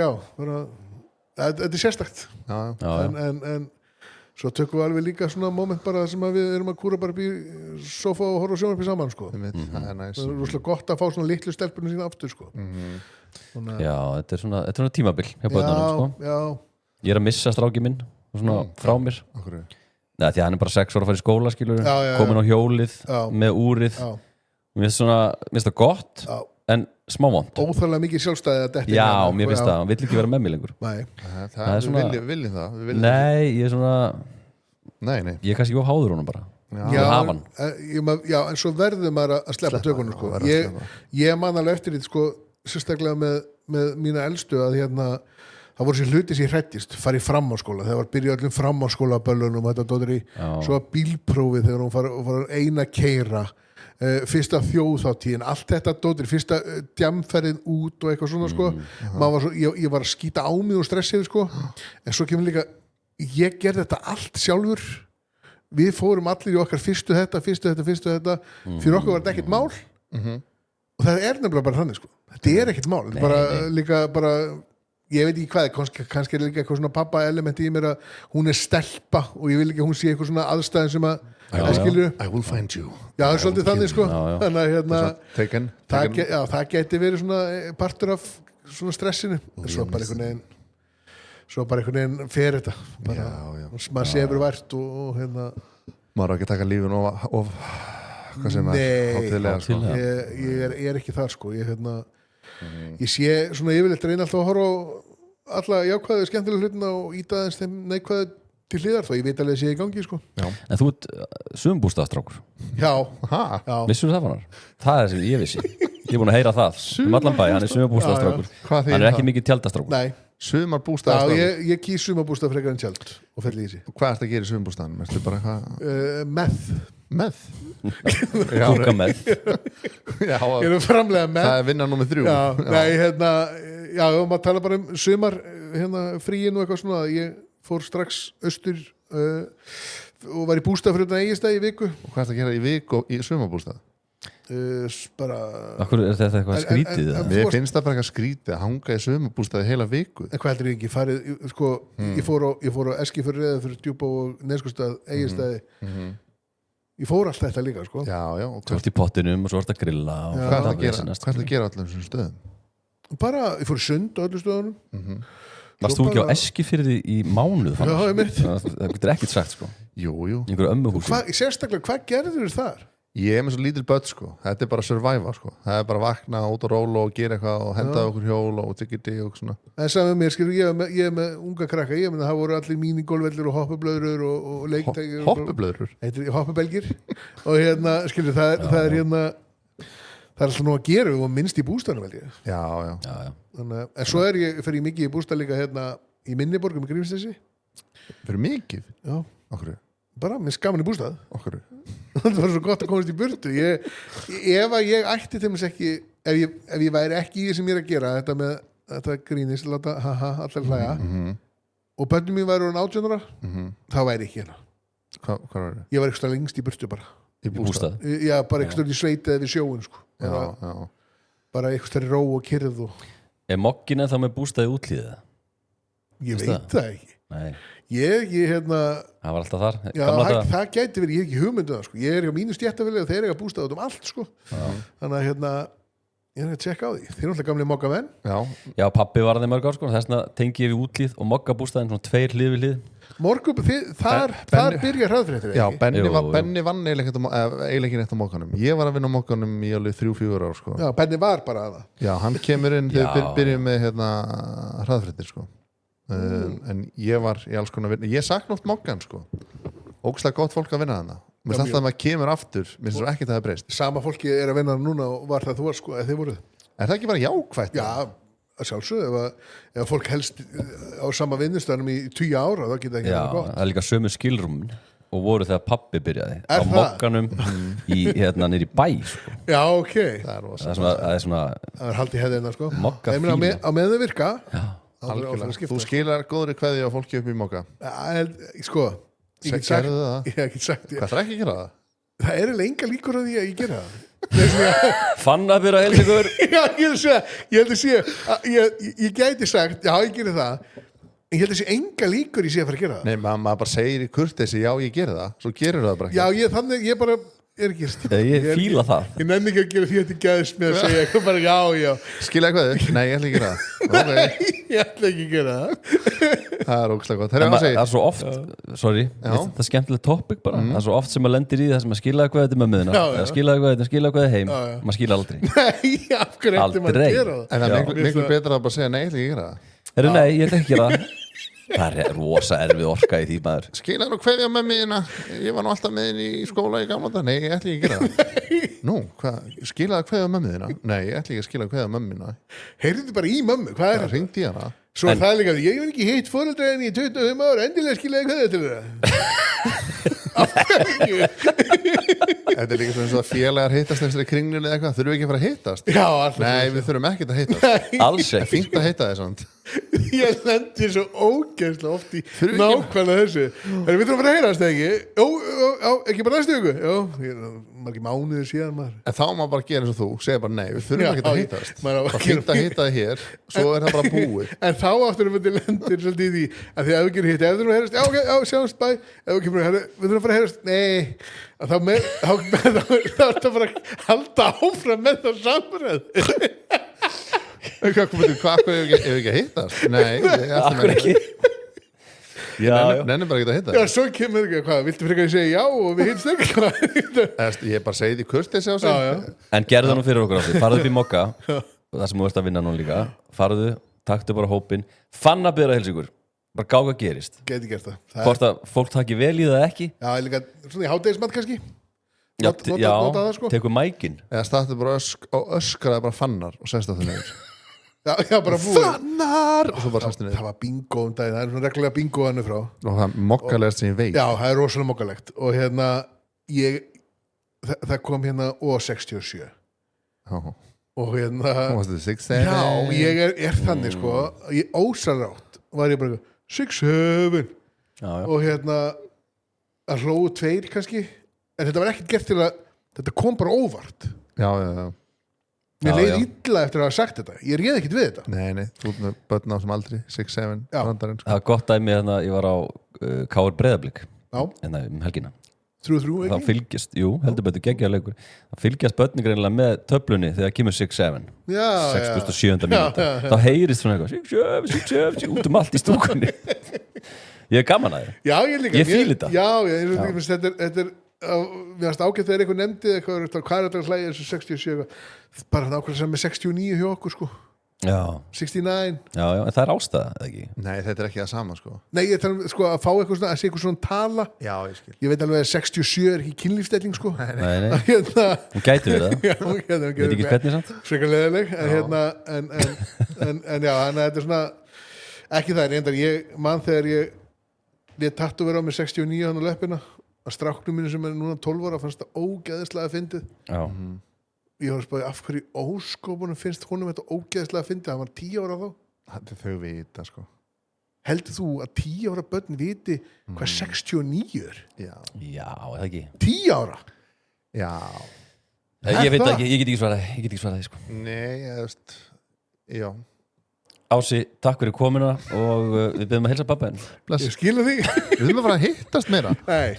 þetta er sérstakt en svo tökum við alveg líka svona moment bara sem að við erum að kúra bara upp í sofa og horfa sjónvarpi saman, sko. Það er rosalega gott að fá svona litlu stelpunum sína aftur, sko. Já, þetta er svona tímabil hjá börnunum, sko. Ég er að missa stráki minn svona frá mér. Því að hann er bara 6 ára að fara í skóla, skilur komin á hjólið með úrið. Mér finnst það gott en smá vont. Óþarlega mikið sjálfstæði að detti. Já, mér finnst það, hann vill ekki vera með mig lengur. Nei. Það er svona viljum það. Nei, ég er svona Nei. Ég er kannski ekki háður honum bara. Já, en svo verður maður að sleppa tökunum, sko. Ég man alveg eftir því, sko, sérstaklega með mína elstu að það voru sér hluti sem ég hrættist, farið fram á skóla, þegar var byrjuð öllum fram á skóla böllunum og þetta dóttir í, svo að bílprófið þegar hún fara eina keira fyrsta þjóðhátíðin, allt þetta dóttir, fyrsta djamferðin út og eitthvað svona, sko ég var að skýta á mig og stressið, sko en svo kemur líka, ég gerði þetta allt sjálfur, við fórum allir í okkar fyrstu þetta fyrir okkur var þetta ekkert mál og það er nefnilega bara þannig, sko þetta er ekkert mál, bara líka bara ég veit ekki hvað, kannski er líka eitthvað svona pappa elementi í mér að hún er stelpa og ég vil ekki að hún sé eitthvað svona aðstæðin sem að I will find you. Já, það er svolítið þannig, sko þannig að það geti verið svona partur af svona stressinu svo bara einhvern veginn fer þetta maður sefur vært og maður á ekki að taka lífin of hvað sem er sko. Ég er ekki þar, sko ég sé svona yfirleitt reyna alltaf að horfa á alla jákvæðu skemmtilega hlutina og íta aðeins þeim neikvæðu til hliðar þó ég veit alveg að sé í gangi sko. En þú ert sumumbústaðastrákur. Já, Ha? já. Vissur það fannar? Það er sem ég vissi. Ég er búin að heyra það. Allan bæ, hann er sumumbústaðastrákur. Hvað þýðir Hann er það? ekki mikið tjaldastrákur. Nei, Sumar já, bústaðastrákur. ég kýs sumarbústað frekar en tjald og felli í þessi Hvað ertu að gera í sumbústaðanum? Ertu bara hvað? Meth, Með? Kúka með. Já, ég er að framlega meth það er vinna númer 3. Já, nei, hérna já, maður tala bara sumar fríin og eitthvað svona ég fór strax austur og var í bústað fyrir þetta eigistæði í viku Og hvað ertu að gera í viku í sumarbústað? bara Akkur er þetta eitthvað skrítið? En- eða? en- Mér finnst það bara eitthvað skrítið að hanga í sumarbústaði heila viku. en hvað heldur ég ekki farið sko, ég fór á Eski fyrir reða fyrir Djúpa og Neskustað eigistæði ég fór allt þetta líka sko. Já, já. Og Þú ert í pottinum og svo ert að grilla og hvað ertu að það gera? vesenast. Hvað ertu að gera á öllum þessum stöðum? bara, ég fór í sund á öllu stöðunum Varst þú ekki á Eskifirði í mánuð? Já, Fannar? einmitt. Það getur ekkert sagt sko. Jú, jú. Í einhverju ömmuhúsi. sérstaklega, hvað gerður þér þar? Ég er með svo lítil börn, sko. Þetta er bara survival, sko. Það er bara að vakna út og róla og gera eitthvað og henda okkur hjól og tiggiti og svona. Það er saman með mér, skilur, ég er með unga krakka, ég meina það voru allir mínigólvellir og hoppublöður og leiktækir Hoppublöður. heitir hoppubelgir og skilur, það er það er alltaf nú að gera, við vorum minnst í bústæðanum held ég. Já, já. Já, já. Þannig, en svo fer ég mikið í bústæð líka í Minniborgum í Grímsnesi Fyrir mikið. já, Okkur. bara, mér skaman í bústæð Okkur. það var svo gott að komast í burtu ef að ég ætti til þess ekki ef ég væri ekki í því sem ég er að gera þetta grínist, láta allar hlæja og bönnum mín væri orðin 18 ára þá væri ég ekki hérna Hvað var það? ég var eitthvað lengst í burtu bara Í Bústað. já, bara eitthvað í sveiti eða við sjóun sko. Já, já. bara eitthvað ró og kyrð og Er moggin ennþá með bústaði útlýðið? ég Veistu veit það ekki Nei, ég það var alltaf þar. já, Gamla daga. það gæti verið, ég hef ekki hugmyndu það sko. ég er hjá mínu stjættafili og þeir eiga bústað út um allt sko. þannig að ég er að tjekka á því þeir eru alltaf gamli moggamenn Já. Já, pappi var það í mörg ár sko. Þess vegna tengi ég við útlýð og moggabústaðin svona 2 hlið við hlið. Morgun, þar byrja hraðfréttir Já, Benni Jú, jú. vann eiginlega ekki neitt á mokkanum. Ég var að vinna á mokkanum í alveg 3-4 ár, sko. já, Benni var bara að það Já, hann kemur inn þegar Já. byrjum með hraðfréttir, sko. En ég var í alls konar vinna. Ég sakna oft mokkan, sko. Ógeðslega gott fólk að vinna þarna. Mér finnst alltaf að maður kemur aftur, mér finnst svo ekkert að það breyst. sama fólki er að vinna núna og var það þú var sko, eða þið voruð Er það ekki bara jákvætt? já, að sjálfsögðu, ef fólk helst á sama vinnustæðanum í 10 ára þá geta ekki Já, það gott það er líka sömu skilrúmin og voru þegar pappi byrjaði Er á það? mokkanum í niður í bæ sko. já, ok, Það er rosa. Það er svona það er haldið hefðina sko. Mogga Ég meina, fíla. á með þau virka Algjörlega. Þú skilar góðri kveðju á fólki upp í mokka. sko ég get sagt, Gerðu það? ég get sagt Hvað þarf ekki að gera það? það er lenga líkur á því að ég gera það Fann að byrja heils ykkur. já, ég held að sé ég gæti sagt, já, ég gera það en ég held að sé enga líkur í sé að fara að gera það Nei, maður bara segir í kurteisi, já, ég geri það. Svo gerur það bara ekki. já, ég bara er ekki Ég fíla það. ég nenni ekki að gera því að þetta gæðist með að segja eitthvað bara já Skilja kveðju? Nei, ég ætla ekki að gera það. Ok, ég ætla ekki að gera það það er ógeðslega gott. En Herra, það segir? er svo oft, sorry, það er skemmtilegt topic bara. Það er svo oft sem maður lendir í það sem maður skilaði hvað þetta með miðuna. Já, já. Eða skilaði hvað þetta heim. Já, já. Maður skila aldrei. nei, af hverju ætti maður að Aldrei. gera það En það er Já. miklu betra að bara segja nei, ég ætla ekki að gera það. Herru, nei, ég ætla ekki að gera það. Það er rosa erfið orka í því maður. Skilja nú kveðja með mína. Ég var nú alltaf með henni í skóla í gamla dag. Nei, ég ætla ekki að gera það. Nú, hvað? Skilja kveðja með mína? Nei, ég ætla ekki að skilja kveðja með mína. heyrðu bara í mömmu, hvað er Það það? ringdi ég hana. Svo er það líka, ég hef ekki hitt fóreldra en í 25 ára, endilega skiljaði hvað þetta er af hverju? Þetta er líka svona eins og að félagar hittast eftir kringlunni eða eitthvað. Þurfum við ekki að fara að hittast? já, alltaf Nei, við þurfum ekkert að hittast. Alls ekki. Fínt að hitta þess samt. ég lendi svo ógeðslega oft í Þurfum við ekki- nákvæmlega þessu við þurfum að fara að heyrast eða ekki já, ekki bara næstu ykkur já, margir mánuðir síðan maður En þá má bara gera eins og þú. Segja bara nei, við þurfum Já, ekkert að já, hittast. maður á að Bara gera- fínt að hitta þið hér. Svo er það bara búið. en þá áttur við til lendir svolítið í því að því að við gerum hitt, ef við þurfum að heyrast já, ok, já, sjáumst, bæ, ef við kemur við þurfum að fara að heyrast, nei að þá er það bara að halda áfram með það samræð Hvað er ekki að hittast? Nei, Akkur ekki. Já, já. Nennum bara ekki að hitta já, svo kemur við, hvað, viltu frekar að segja já og við hittst ekki Ég bara segi því kurteisi á sig. já, já. En gerðu nú fyrir okkur á því. Farðu upp í mokka, það sem þú ert að vinna nú líka. Farðu, taktu bara hópin. Fann að byrja heils ykkur. bara gá hvað gerist geti gert það hvort að fólk taki vel í það ekki Já, líka svona í hádegismat kannski já, nota það sko tekur mækin Eða startu bara og öskraði bara fannar og sest á það niður Já, bara búið Fannar! Og svo bara sestu niður Það var bingo daginn, það er svona reglulega bingo hannu frá Og það er mokkalegast sem ég veit Já, það er rosalega mokkalegt og það kom O67 Já. og Þú varstu 6 já, ég er þannig sko ég ósarátt var ég bara 6-7 já. og að hlóðu 2 kannski en þetta var ekkert gert til að þetta kom bara óvart Já mér Já, leið já. illa eftir að hafa sagt þetta ég réð ekkert við þetta Nei, þú ert með börn á sem aldrei 6-7 Já. brandarinn, það var gott dæmi ég var á K.R. Breiðablík Já, helgina 3-3 þá ekki? fylgjast, heldur betur geggjaður leikur þá fylgjast börnin greinilega með töflunni þegar kemur 6-7 Já, 67. mínúta þá heyrist svona eitthvað 6-7 út allt í stúkunni ég er gaman að þér Já, ég líka Ég fíla þetta. Já, eins og því þetta er mér varst ágætt þegar eitthvað nefndi hvað er þetta að hlæja þessu 67 bara nákvæmlega sem með 69 hjá okkur sko já, 69 já, en það er ástæða, eða ekki Nei, þetta er ekki það sama sko Nei, ég tala sko að fá eitthvað svona að sé eitthvað svona tala Já, ég skil ég veit alveg að 67 er ekki kynlífstelling sko nei, hún gæti verið það veit veit ekki hvernig samt frekar leðileg en já, þannig að þetta er svona ekki það, reyndar ég mann þegar ég tattu vera á með 69 hann á löppina að stráknum mínu sem er núna 12 ára fannst það ógeðislega fyndið já, ég var að spáði af hverju óskopunum finnst honum þetta ógeðislega fyndið, hann var 10 ára þá Þetta er þau vita sko heldur þú að 10 ára börn viti hvað 69 er? Já, já, eða ekki 10 ára? já ég veit það? ekki, ég get ekki svarað því sko. Nei, ég veist Já, Ási, takk fyrir komuna og við byrjum að heilsa pappa henn bless Ég skilur því Við þurfum að fara að hittast meira Nei